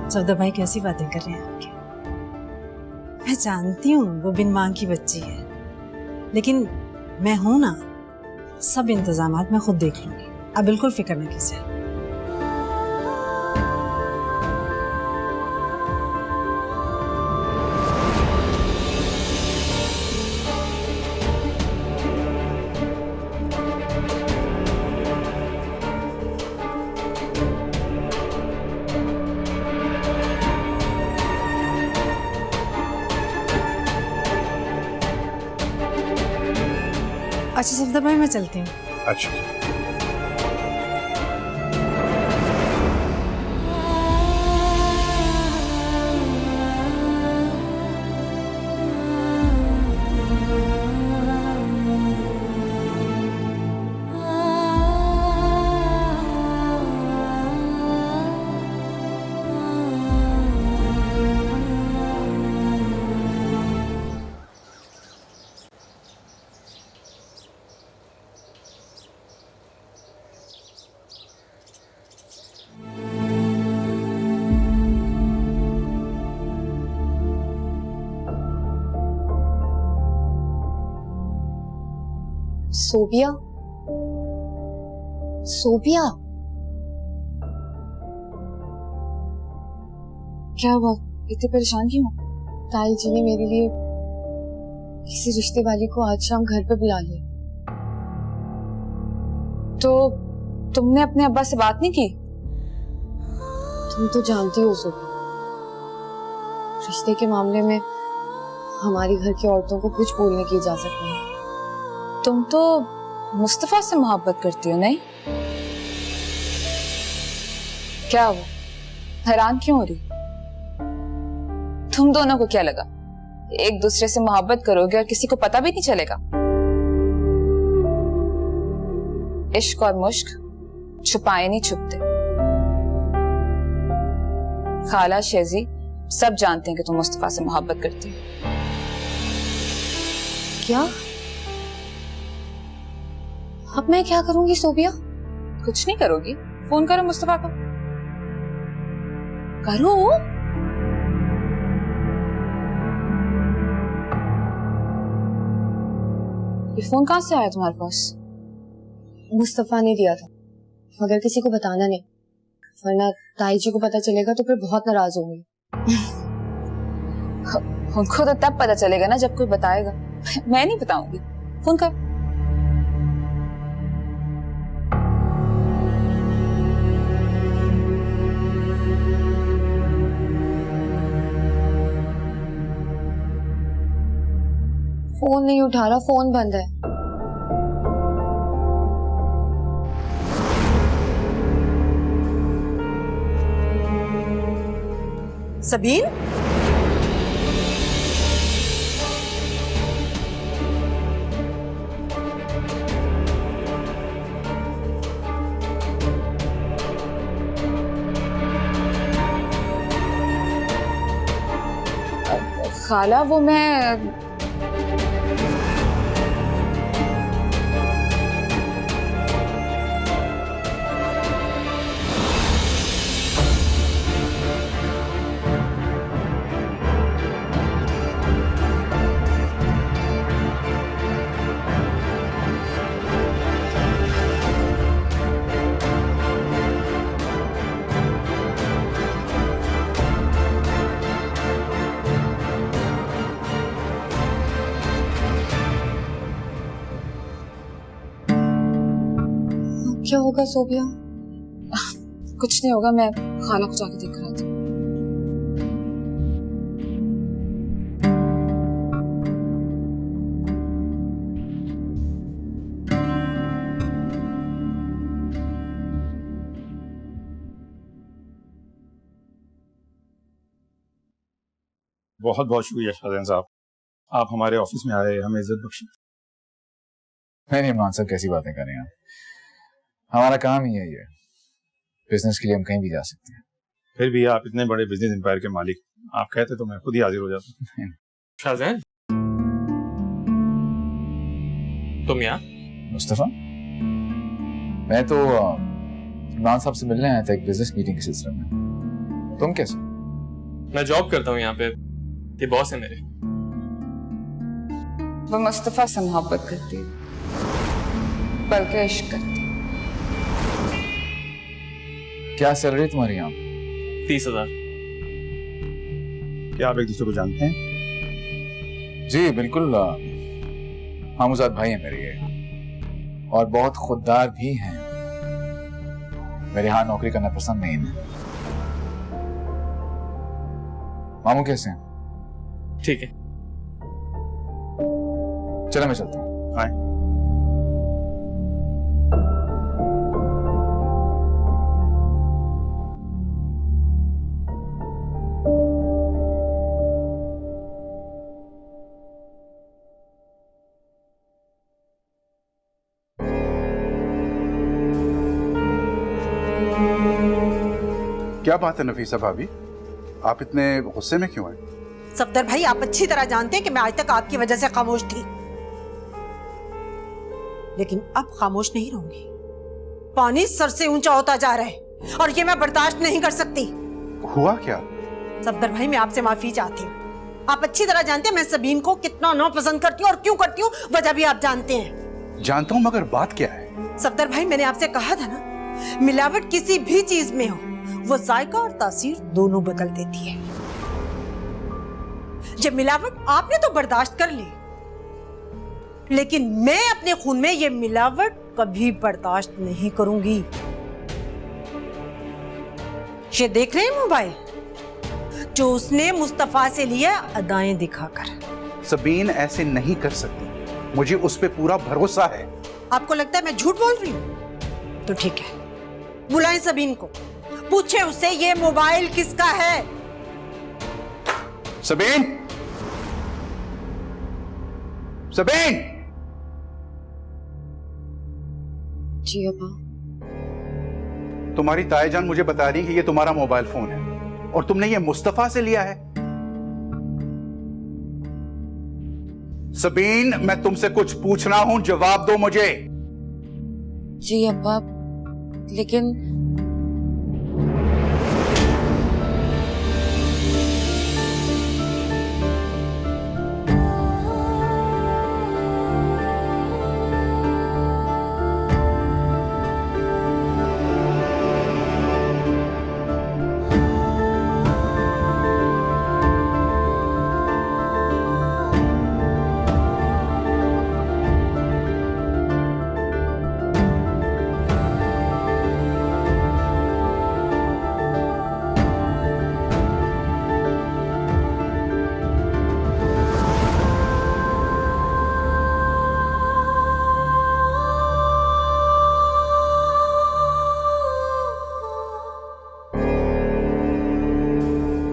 सफदर भाई कैसी बातें कर रहे हैं आपके? मैं जानती हूँ वो बिन माँ की बच्ची है, लेकिन मैं हूं ना, सब इंतजामात मैं खुद देख लूंगी। आप बिल्कुल फिक्र न कीजिए। अच्छा सफदर भाई, मैं चलती हूँ। अच्छा। सोबिया, सोबिया, क्या हुआ? इतने परेशान क्यों हो? ताई जी ने मेरे लिए किसी रिश्ते वाली को आज शाम घर पे बुला लिया। तो तुमने अपने अब्बा से बात नहीं की? तुम तो जानती हो सोबिया, रिश्ते के मामले में हमारी घर की औरतों को कुछ बोलने की इजाजत नहीं। तुम तो मुस्तफा से मोहब्बत करती हो, नहीं? क्या वो हैरान क्यों हो रही? तुम दोनों को क्या लगा एक दूसरे से मोहब्बत करोगे और किसी को पता भी नहीं चलेगा? इश्क और मुश्क छुपाए नहीं छुपते। खाला शेजी सब जानते हैं कि तुम मुस्तफा से मोहब्बत करती हो। क्या? अब मैं क्या करूंगी सोबिया? कुछ नहीं करोगी, फोन करो मुस्तफा को। करो। ये फोन कहां से आया तुम्हारे पास? मुस्तफा ने दिया था, मगर किसी को बताना नहीं, वरना ताई जी को पता चलेगा तो फिर बहुत नाराज होंगे। उनको तो तब पता चलेगा ना जब कोई बताएगा। मैं नहीं बताऊंगी। फोन कर। फोन नहीं उठा रहा, फोन बंद है। सबीन, खाला वो मैं क्या होगा सोबिया? कुछ नहीं होगा, मैं खाला को जाके देख कर आती हूँ। बहुत बहुत शुक्रिया शाहजहान साहब, आप हमारे ऑफिस में आए, हमें इज्जत बख्शी। नहीं इमरान साहब, कैसी बातें कर रहे हैं आप? हमारा काम ही है ये। बिजनेस के लिए हम कहीं भी जा सकते हैं। फिर भी आप इतने बड़े बिजनेस एम्पायर के मालिक, आप कहते तो मैं खुद ही हाजिर हो जाता। शाहजहान, तुम यहाँ? मुस्तफा, मैं तो इमरान साहब से मिलने आया था एक बिजनेस मीटिंग के सिलसिले में। तुम कैसे? मैं जॉब करता हूँ यहाँ पे, ये बॉस है मेरे। वो मुस्तफा से मोहब्बत करती है, बल्कि इश्क करती है। क्या सैलरी तुम्हारी यहाँ पे? 30,000। क्या आप एक दूसरे को जानते हैं? जी बिल्कुल, मामूजाद भाई हैं मेरे ये, और बहुत खुददार भी हैं। मेरे यहाँ नौकरी करना पसंद नहीं है। मामू कैसे हैं? ठीक है, चलो मैं चलता हूँ। आए। क्या बात है नफीसा भाभी, आप इतने गुस्से में क्यों हैं? सफदर भाई, आप अच्छी तरह जानते हैं कि मैं आज तक आपकी वजह से खामोश थी, लेकिन अब खामोश नहीं रहूंगी। पानी सर से ऊंचा होता जा रहा है और ये मैं बर्दाश्त नहीं कर सकती। हुआ क्या? सफदर भाई, मैं आपसे माफी चाहती हूँ। आप अच्छी तरह जानते हैं मैं सबीन को कितना नापसंद करती हूँ और क्यों करती हूँ, वजह भी आप जानते हैं। जानता हूं, मगर बात क्या है? सफदर भाई, मैंने आपसे कहा था ना, मिलावट किसी भी चीज में हो, वो जायका और तासीर दोनों बदल देती है। ये मिलावट आपने तो बर्दाश्त कर ली, लेकिन मैं अपने खून में ये मिलावट कभी बर्दाश्त नहीं करूंगी। ये देख रहे हैं मोबाइल जो उसने मुस्तफा से लिया, अदाएं दिखाकर। सबीन ऐसे नहीं कर सकती, मुझे उस पे पूरा भरोसा है। आपको लगता है मैं झूठ बोल रही हूं? तो ठीक है, बुलाएं सबीन को, पूछे उससे ये मोबाइल किसका है। सबीन, सबीन! जी अब्बा। तुम्हारी ताईजान मुझे बता रही कि ये तुम्हारा मोबाइल फोन है और तुमने ये मुस्तफा से लिया है। सबीन, मैं तुमसे कुछ पूछना हूं, जवाब दो मुझे। जी अब्बा, लेकिन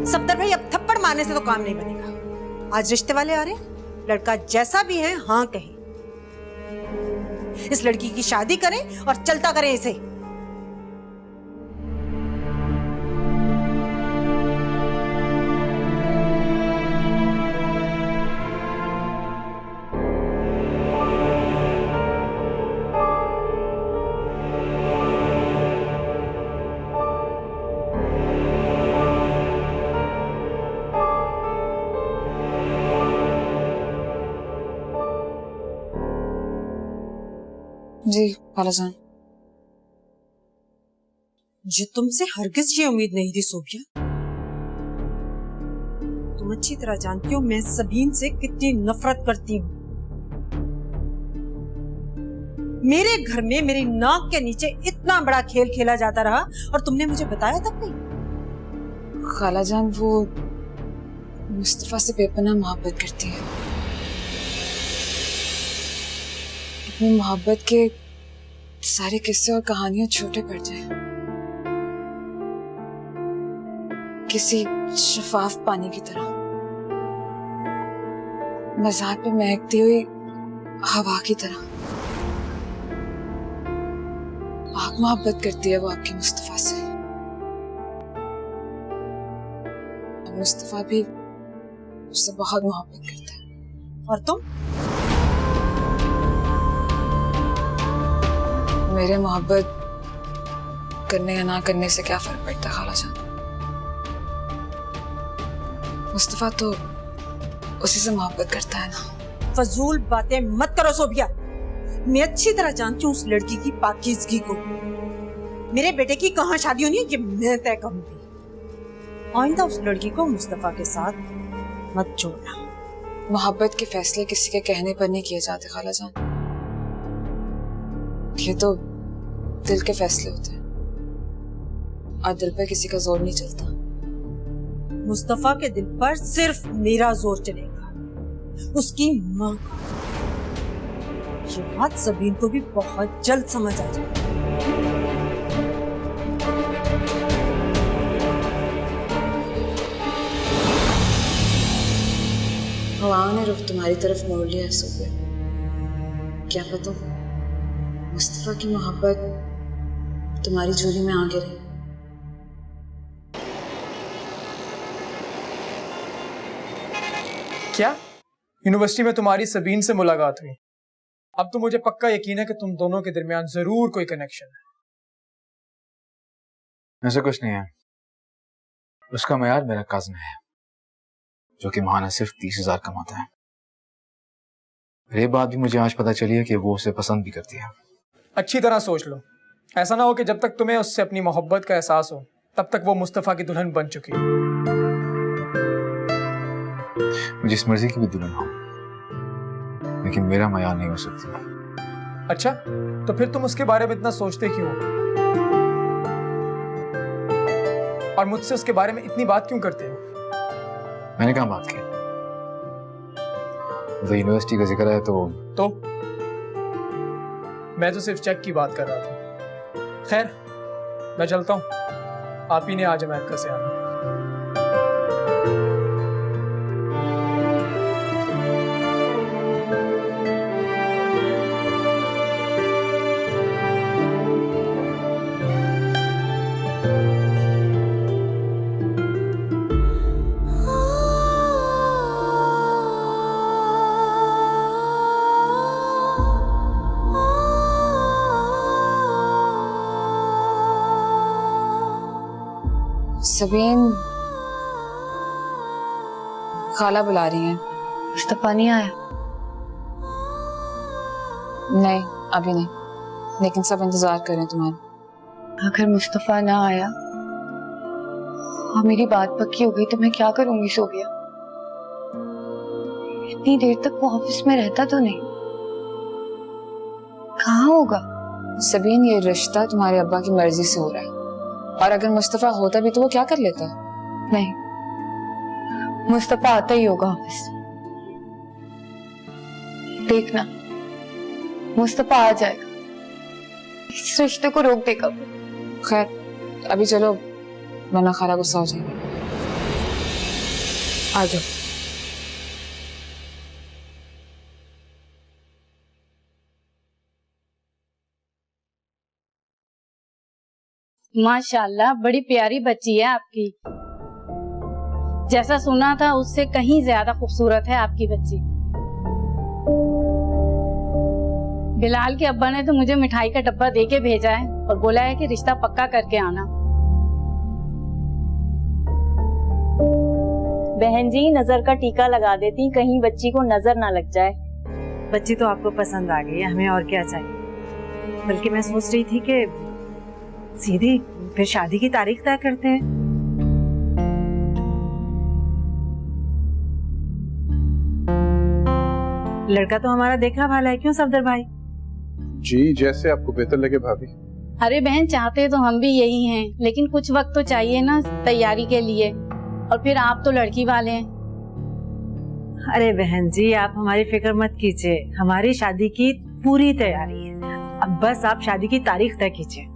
सफदर भाई, अब थप्पड़ मारने से तो काम नहीं बनेगा। आज रिश्ते वाले आ रहे हैं, लड़का जैसा भी है हाँ कहें। इस लड़की की शादी करें और चलता करें इसे। जी खालाजान। जो तुमसे हरगिज ये उम्मीद नहीं थी सोबिया। तुम अच्छी तरह जानती हो मैं सबीन से कितनी नफरत करती हूँ। मेरे घर में मेरी नाक के नीचे इतना बड़ा खेल खेला जाता रहा और तुमने मुझे बताया तक नहीं। खालाजान वो मुस्तफा से बेपनाह मोहब्बत करती है। अपनी मोहब्बत के सारे किस्से और कहानियां छोटे पड़ जाए, किसी शफाफ पानी की तरह, मज़ार पे महकती हुई हवा की तरह। बहुत मोहब्बत करती है वो आपके मुस्तफा से। मुस्तफा भी उससे बहुत मोहब्बत करता है। और तुम? मेरे मोहब्बत करने या ना करने से क्या फर्क पड़ता है खालाजान? मुस्तफा तो उसी से मोहब्बत करता है ना। फजूल बातें मत करो सोबिया। मैं अच्छी तरह जानती हूँ उस लड़की की पाकीज़गी को। मेरे बेटे की कहाँ शादी होनी है ये मैं तय करूंगी। आइंदा उस लड़की को मुस्तफा के साथ मत जोड़ना। मोहब्बत के फैसले किसी के कहने पर नहीं किए जाते खालाजान, ये तो दिल के फैसले होते हैं और दिल पर किसी का जोर नहीं चलता। मुस्तफा के दिल पर सिर्फ मेरा जोर चलेगा, उसकी माँ का। ये बात सबीन को भी बहुत जल्द समझ आ जाएगी। हवाओं ने रुख तुम्हारी तरफ मोड़ लिया है सोबिया। क्या पता मुस्तफा की मोहब्बत तुम्हारी झोली में आ गिरी। क्या यूनिवर्सिटी में तुम्हारी सबीन से मुलाकात हुई? अब तो मुझे पक्का यकीन है कि तुम दोनों के दरमियान जरूर कोई कनेक्शन है। ऐसा कुछ नहीं है। उसका मयार मेरा कज़न है जो कि माहाना सिर्फ 30,000 कमाता है। ये बात भी मुझे आज पता चली है कि वो उसे पसंद भी करती है। अच्छी तरह सोच लो, ऐसा ना हो कि जब तक तुम्हें उससे अपनी मोहब्बत का एहसास हो तब तक वो मुस्तफ़ा की दुल्हन बन चुकी है। मुझे जिस मर्जी की भी दुल्हन हो, लेकिन मेरा मयार नहीं हो सकती। अच्छा, तो फिर तुम उसके बारे में इतना सोचते क्यों हो? और मुझसे उसके बारे में इतनी बात क्यों करते हो? मैंने कहाँ बात की? तो यूनिवर्सिटी का जिक्र है तो मैं तो सिर्फ चेक की बात कर रहा था। खैर, मैं चलता हूँ, आप ही ने आज अमेरिका से आना। सबीन, खाला बुला रही हैं। मुस्तफा नहीं आया? नहीं, अभी नहीं, लेकिन सब इंतजार कर रहे हैं तुम्हारा। अगर मुस्तफा ना आया और मेरी बात पक्की हो गई तो मैं क्या करूंगी सोबिया? इतनी देर तक वो ऑफिस में रहता तो नहीं, कहाँ होगा? सबीन, ये रिश्ता तुम्हारे अब्बा की मर्जी से हो रहा है, और अगर मुस्तफा होता भी तो वो क्या कर लेता? नहीं, मुस्तफा आता ही होगा ऑफिस। देखना, मुस्तफा आ जाएगा, इस रिश्ते को रोक देगा। खैर, अभी चलो, वरना खाला गुस्सा हो जाएगी। आ जाओ। माशाल्लाह, बड़ी प्यारी बच्ची है आपकी। जैसा सुना था उससे कहीं ज्यादा खूबसूरत है आपकी बच्ची। बिलाल के अब्बा ने तो मुझे मिठाई का डब्बा दे के भेजा है और बोला है कि रिश्ता पक्का करके आना। बहन जी, नजर का टीका लगा देती, कहीं बच्ची को नजर ना लग जाए। बच्ची तो आपको पसंद आ गई है, हमें और क्या चाहिए। बल्कि मैं सोच रही थी कि सीधी फिर शादी की तारीख तय करते हैं। लड़का तो हमारा देखा भाला है, क्यों सफदर भाई? जी, जैसे आपको बेहतर लगे भाभी। अरे बहन, चाहते तो हम भी यही हैं, लेकिन कुछ वक्त तो चाहिए ना तैयारी के लिए, और फिर आप तो लड़की वाले हैं। अरे बहन जी, आप हमारी फिक्र मत कीजिए, हमारी शादी की पूरी तैयारी है। अब बस आप शादी की तारीख तय कीजिए।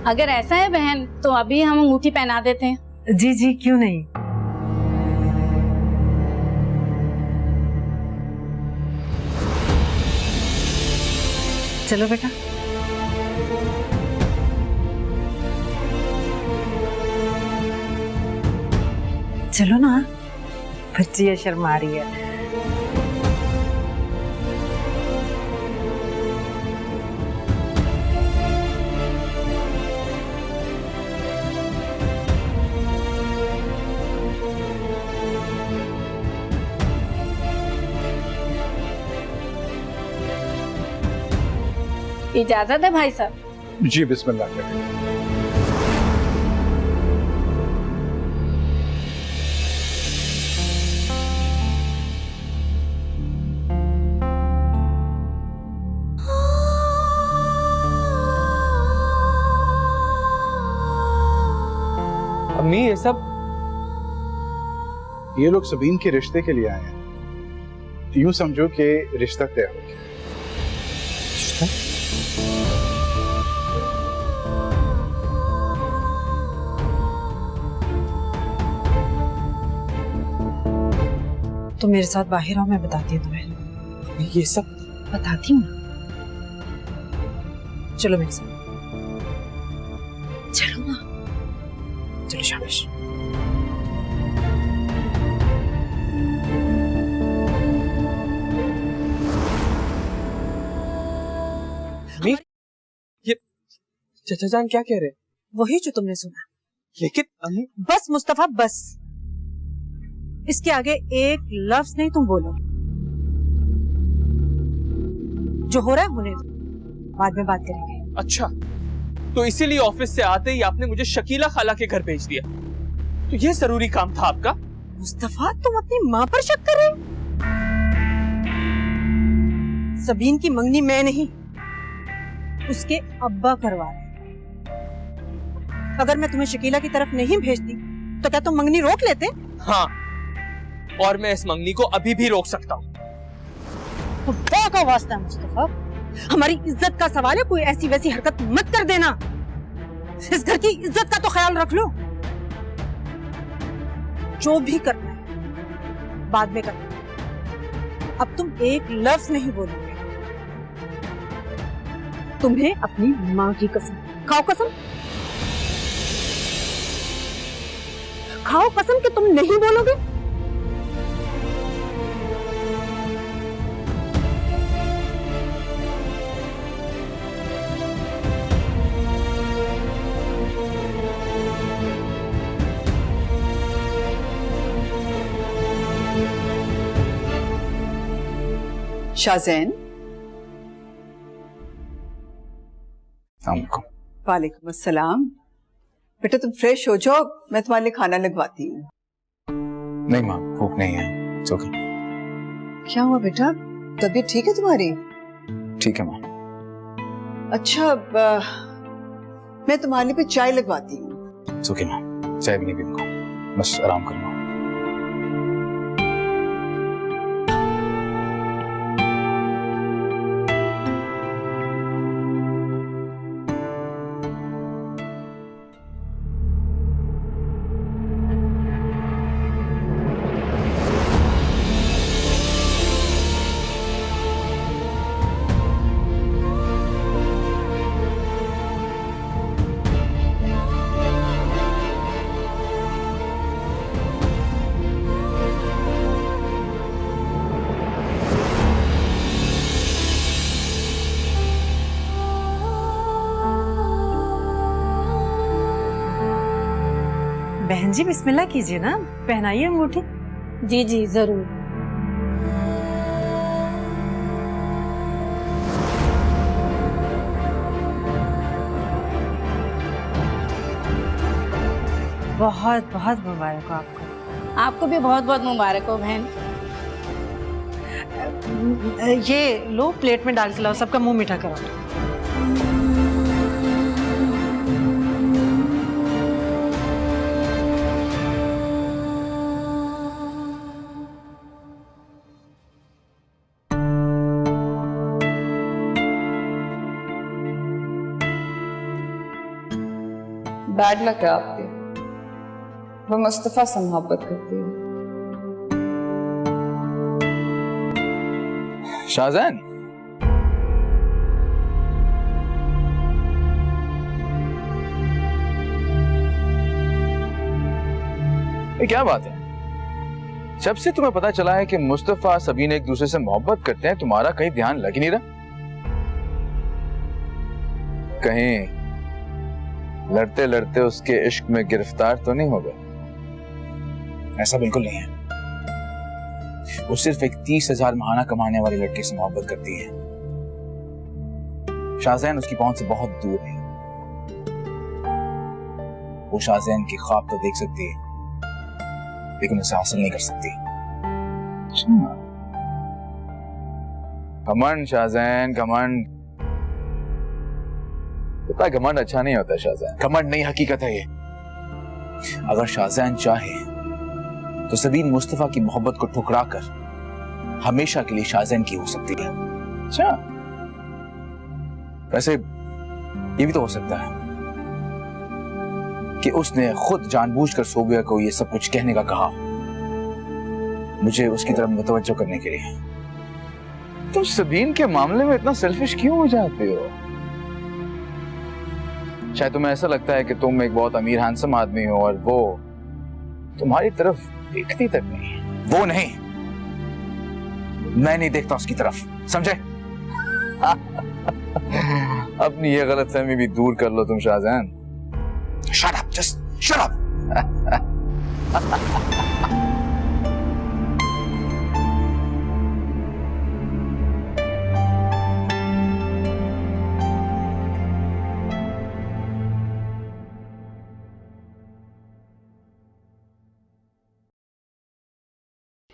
अगर ऐसा है बहन, तो अभी हम अंगूठी पहना देते हैं। जी जी, क्यों नहीं। चलो बेटा। चलो ना, बच्ची ये शर्मा रही है। इजाजत है भाई साहब? जी, बिस्मिल्लाह करें। अम्मी, ये सब? ये लोग सबीन के रिश्ते के लिए आए हैं। यूं समझो कि रिश्ता तय हो गया। तो मेरे साथ बाहर आओ, मैं बताती हूँ तुम्हें। ये सब बताती हूँ ना, चलो मेरे साथ। चलो ना, चलो शाबाश। ये चाचा जान क्या कह रहे? वही जो तुमने सुना। लेकिन बस मुस्तफा, बस। इसके आगे एक लफ्ज नहीं तुम बोलो। जो हो रहा है होने दो, बाद में बात करेंगे। अच्छा, तो इसीलिए ऑफिस से आते ही आपने मुझे शकीला खाला के घर भेज दिया। तो ये जरूरी काम था आपका? मुस्तफा, तुम अपनी माँ पर शक कर रहे हो? सबीन की मंगनी मैं नहीं, उसके अब्बा करवा रहे। अगर मैं तुम्हें शकीला की तरफ नहीं भेजती तो क्या तुम मंगनी रोक लेते? हाँ, और मैं इस मंगनी को अभी भी रोक सकता हूँ। खुदा का वास्ता मुस्तफा, हमारी इज्जत का सवाल है, कोई ऐसी वैसी हरकत मत कर देना। इस घर की इज्जत का तो ख्याल रख लो। जो भी करना है बाद में करना, अब तुम एक लफ्ज नहीं बोलोगे। तुम्हें अपनी माँ की कसम खाओ, कसम खाओ, कसम कि तुम नहीं बोलोगे। शाज़ैन। वालेकुम अस्सलाम। बेटा तुम फ्रेश हो जाओ, मैं तुम्हारे लिए खाना लगवाती हूँ। नहीं माँ, भूख नहीं है। It's okay. क्या हुआ बेटा, तबीयत ठीक है तुम्हारी? ठीक है माँ। अच्छा, मैं तुम्हारे लिए चाय लगवाती हूँ। It's okay माँ, चाय भी नहीं पीऊंगा, बस आराम करूँगा। बहन जी बिस्मिल्लाह कीजिए ना, पहनाइए अंगूठी। जी जी जरूर। बहुत बहुत मुबारक हो आपको। आपको भी बहुत बहुत मुबारक हो बहन। ये लो, प्लेट में डाल के लाओ, सबका मुंह मीठा करो। बैड लक है आपके, वो मुस्तफा से मोहब्बत करती है। शाज़ैन, ये क्या बात है? जब से तुम्हें पता चला है कि मुस्तफा सबीन एक दूसरे से मोहब्बत करते हैं, तुम्हारा कहीं ध्यान लग ही नहीं रहा? कहीं लड़ते लड़ते उसके इश्क में गिरफ्तार तो नहीं हो गए? ऐसा बिल्कुल नहीं है। वो सिर्फ एक 30,000 महाना कमाने वाले लड़के से मोहब्बत करती है। शाज़ैन उसकी पहुंच से बहुत दूर है। वो शाज़ैन की ख्वाब तो देख सकती है, लेकिन उसे हासिल नहीं कर सकती। घमंड शाज़ैन, घमंड। इतना घमंड अच्छा नहीं होता शाज़ैन। घमंड नहीं, हकीकत है ये। अगर शाज़ैन चाहे तो सबीन मुस्तफा की मोहब्बत को ठुकरा कर हमेशा के लिए शाज़ैन की हो सकती है। अच्छा, वैसे ये भी तो हो सकता है कि उसने खुद जानबूझकर सोबिया को ये सब कुछ कहने का कहा, मुझे उसकी तरफ मुतवज्जो करने के लिए। तुम सबीन के मामले में इतना सेल्फिश क्यों हो जाते हो? शायद तुम्हें ऐसा लगता है कि तुम एक बहुत अमीर हैंडसम आदमी हो और वो तुम्हारी तरफ देखती तक नहीं। वो नहीं, मैं नहीं देखता उसकी तरफ, समझे? अपनी ये गलतफहमी भी दूर कर लो तुम शाज़ैन। Shut up, just shut up.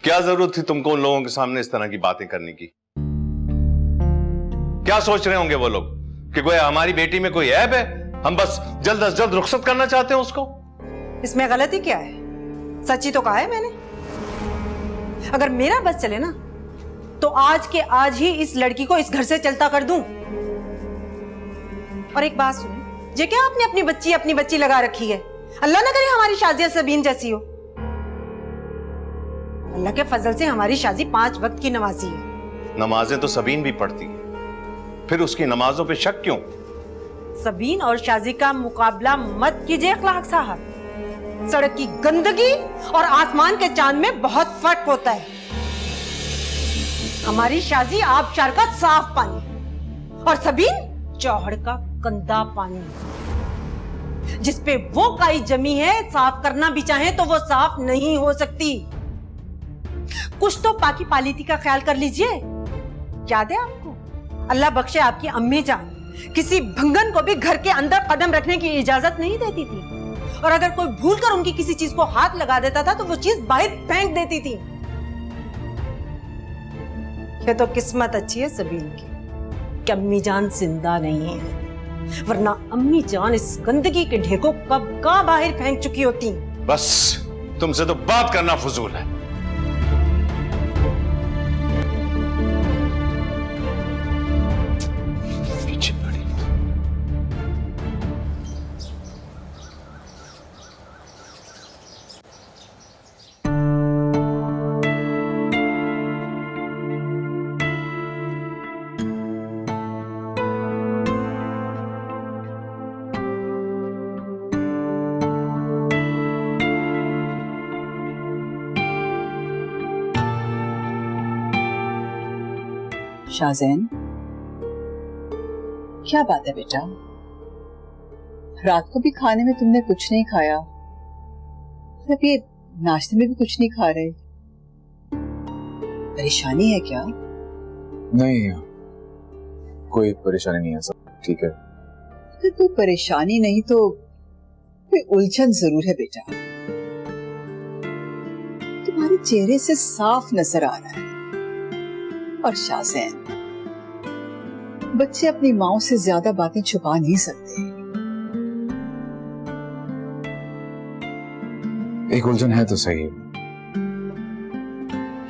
क्या जरूरत थी तुमको उन लोगों के सामने इस तरह की बातें करने की? क्या सोच रहे होंगे वो लोग कि कोई हमारी बेटी में कोई ऐब है, हम बस जल्द अज जल्द रुखसत करना चाहते हैं उसको? इसमें गलती क्या है? सच्ची तो कहा है मैंने। अगर मेरा बस चले ना तो आज के आज ही इस लड़की को इस घर से चलता कर दूं। और एक बात सुनिए, ये क्या आपने अपनी बच्ची लगा रखी है? अल्लाह ना करे हमारी शादी सबीन जैसी हो। अल्लाह के फजल से हमारी शादी 5 वक्त की नमाजी है। नमाजें तो सबीन भी पढ़ती है, फिर उसकी नमाजों पे शक क्यों? सबीन और शाजी का मुकाबला मत कीजिए अखलाक साहब। सड़क की गंदगी और आसमान के चांद में बहुत फर्क होता है। हमारी शाजी आबशार का साफ पानी और सबीन चौहड़ का गंदा पानी, जिसपे वो काई जमी है, साफ करना भी चाहे तो वो साफ नहीं हो सकती। कुछ तो पाकी पालीती का ख्याल कर लीजिए। याद है आपको, अल्लाह बख्शे आपकी अम्मी जान किसी भंगन को भी घर के अंदर कदम रखने की इजाजत नहीं देती थी, और अगर कोई भूलकर उनकी किसी चीज को हाथ लगा देता था तो वो चीज बाहर फेंक देती थी। ये तो किस्मत अच्छी है सबीन की कि अम्मी जान जिंदा नहीं है, वरना अम्मी जान इस गंदगी के ढेर को कब का बाहर फेंक चुकी होती। बस तुमसे तो बात करना फजूल है। शाज़ैन, क्या बात है बेटा? रात को भी खाने में तुमने कुछ नहीं खाया, अब ये नाश्ते में भी कुछ नहीं खा रहे। परेशानी है क्या? नहीं, कोई परेशानी नहीं है, सब ठीक है। अगर कोई परेशानी नहीं तो कोई उलझन जरूर है बेटा। तुम्हारे चेहरे से साफ नजर आ रहा है। और शाज़ैन, बच्चे अपनी माओ से ज्यादा बातें छुपा नहीं सकते। एक उलझन है तो सही।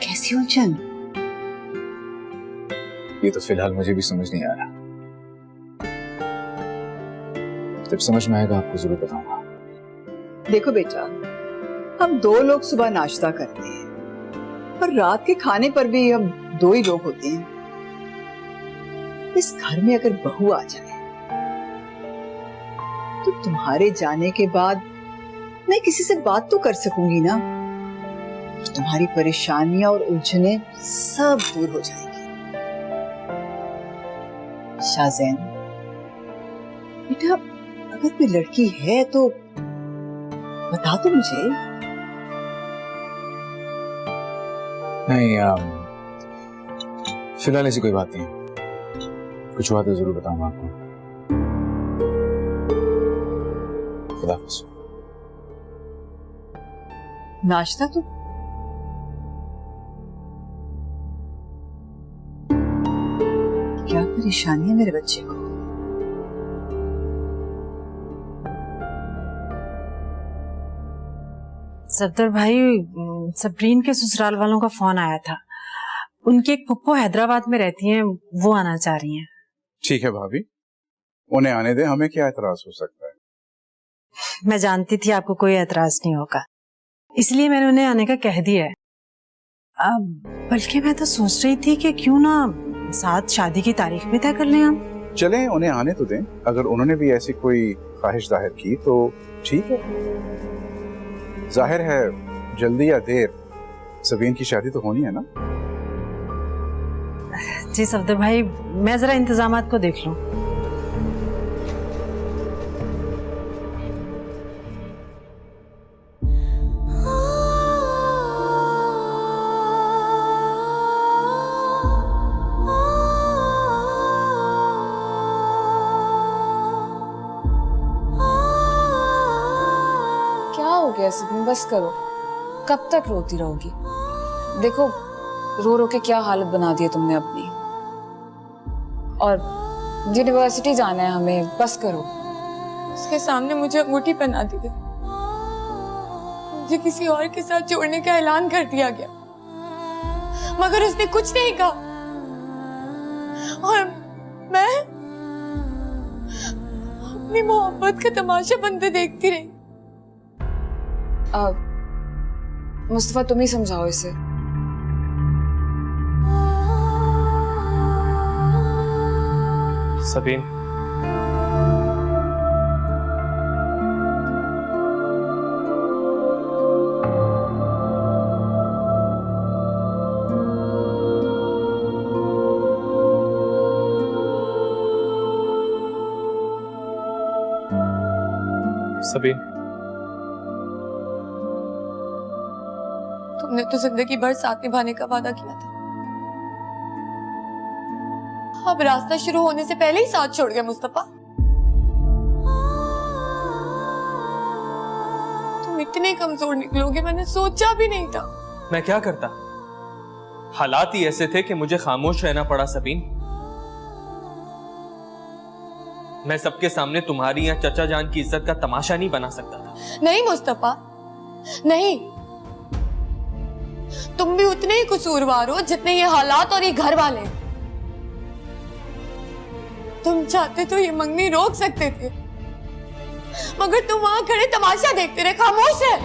कैसी उलझन? ये तो फिलहाल मुझे भी समझ नहीं आ रहा। जब समझ में आएगा आपको जरूर बताऊंगा। देखो बेटा, हम 2 लोग सुबह नाश्ता करते हैं और रात के खाने पर भी हम 2 ही लोग होते हैं। इस घर में अगर बहू आ जाए तो तुम्हारे जाने के बाद मैं किसी से बात तो कर सकूंगी ना, तुम्हारी परेशानियां और उलझनें सब दूर हो जाएंगी। शाज़ैन बेटा, अगर कोई लड़की है तो बता दो मुझे। नहीं, फिलहाल ऐसी कोई बात नहीं। कुछ हुआ तो जरूर बताऊंगा आपको। खुदा हाफिज़। नाश्ता तो क्या परेशानी है मेरे बच्चे को? सफदर भाई, सबरीन के ससुराल वालों का फोन आया था। उनकी एक फुप्पो हैदराबाद में रहती हैं, वो आना चाह रही हैं। ठीक है भाभी, उन्हें आने दे, हमें क्या एतराज हो सकता है। मैं जानती थी आपको कोई एतराज नहीं होगा, इसलिए मैंने उन्हें आने का कह दिया है। बल्कि मैं तो सोच रही थी कि क्यों ना साथ शादी की तारीख भी तय कर लें हम। चलें, उन्हें आने तो दें। अगर उन्होंने भी ऐसी कोई ख्वाहिश जाहिर की तो ठीक है। जाहिर है जल्दी या देर सबीन की शादी तो होनी है ना। जी सफदर भाई, मैं जरा इंतजामात को देख लूं। क्या हो गया सबीन? बस करो, कब तक रोती रहोगी? देखो, रो रो के क्या हालत बना दी है तुमने अपनी। और यूनिवर्सिटी जाना है हमें, बस करो। उसके सामने मुझे अंगूठी पहना दी गई, मुझे किसी और के साथ जोड़ने का ऐलान कर दिया गया, मगर उसने कुछ नहीं कहा। और मैं अपनी मोहब्बत का तमाशा बनते देखती रही। मुस्तफा, तुम ही समझाओ इसे। सबीन, सबीन, तुमने तो जिंदगी भर साथ निभाने का वादा किया था, अब रास्ता शुरू होने से पहले ही साथ छोड़ गया मुस्तफा। तुम इतने कमजोर निकलोगे मैंने सोचा भी नहीं था। मैं क्या करता, हालात ही ऐसे थे कि मुझे खामोश रहना पड़ा। सबीन, मैं सबके सामने तुम्हारी या चचा जान की इज्जत का तमाशा नहीं बना सकता था। नहीं मुस्तफा, नहीं, तुम भी उतने ही कसूरवार हो जितने ये हालात और ये घर वाले। तुम चाहते तो ये मंगनी रोक सकते थे, मगर तुम वहां खड़े तमाशा देखते रहे, खामोश है।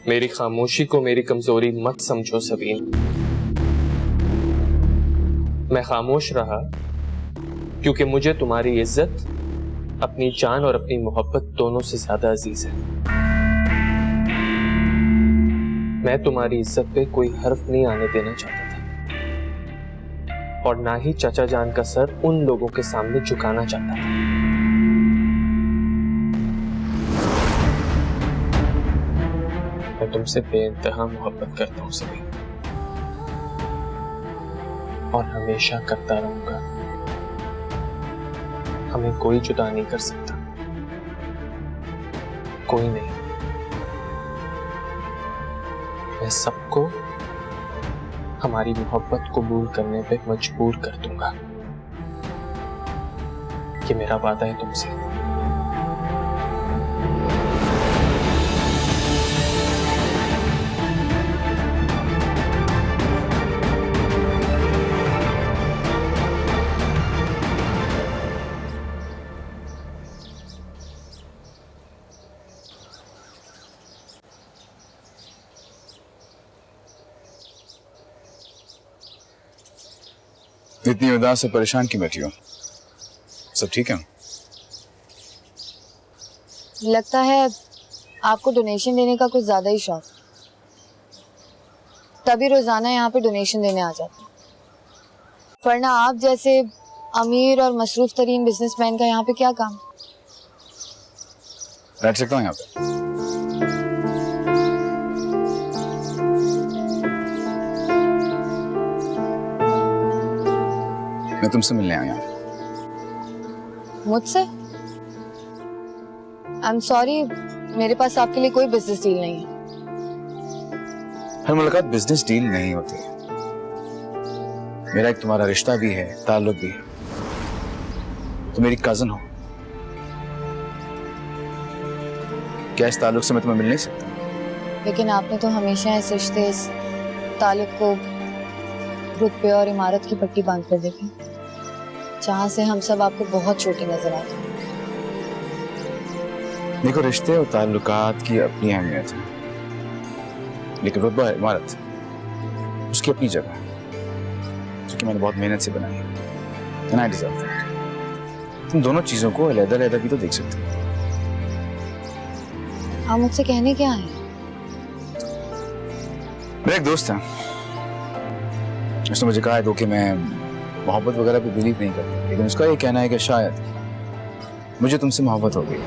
मेरी खामोशी को मेरी कमजोरी मत समझो सबीन। मैं खामोश रहा क्योंकि मुझे तुम्हारी इज्जत अपनी जान और अपनी मोहब्बत दोनों से ज्यादा अजीज है। मैं तुम्हारी इज्जत पे कोई हर्फ नहीं आने देना चाहता था, और ना ही चचा जान का सर उन लोगों के सामने झुकाना चाहता था। मैं तुमसे बेइंतहा मोहब्बत करता हूं सबीन, और हमेशा करता रहूंगा। हमें कोई जुदा नहीं कर सकता, कोई नहीं। मैं सबको हमारी मोहब्बत कबूल करने पे मजबूर कर दूंगा। ये मेरा वादा है तुमसे। इतनी उदास से परेशान क्यों बैठी हो? सब ठीक है? लगता है आपको डोनेशन देने का कुछ ज्यादा ही शौक, तभी रोजाना यहाँ पे डोनेशन देने आ जाते हैं। वरना आप जैसे अमीर और मसरूफ तरीन बिजनेसमैन का यहाँ पे क्या काम? बैठ सकता हूँ यहाँ पे? मैं तुमसे मिलने आया हूँ। मुझसे? आई एम सॉरी, मेरे पास आपके लिए कोई बिजनेस डील नहीं है। हर मुलाकात बिजनेस डील नहीं होती। मेरा एक तुम्हारा रिश्ता भी है, ताल्लुक भी है। तुम मेरी कजन हो, क्या इस ताल्लुक से मैं तुम्हें मिल नहीं सकता? लेकिन आपने तो हमेशा इस रिश्ते, इस ताल्लुक को रुतबे और इमारत की पट्टी बांध कर देखी, जहां से हम सब आपको बहुत छोटे नजर आते हैं। देखो, रिश्ते और ताल्लुकात की अपनी अहमियत है, लेकिन रुतबा इमारत उसकी अपनी जगह है, जो कि मैंने बहुत मेहनत से बनाई है। And I deserve that. तुम दोनों चीजों को अलग-अलग भी तो देख सकते हो। आप मुझसे कहने क्या है? मेरा एक दोस्त है, उसने मुझे कहा है कि मैं मोहब्बत वगैरह पे बिलीव नहीं करता, लेकिन उसका ये कहना है कि शायद मुझे तुमसे मोहब्बत हो गई।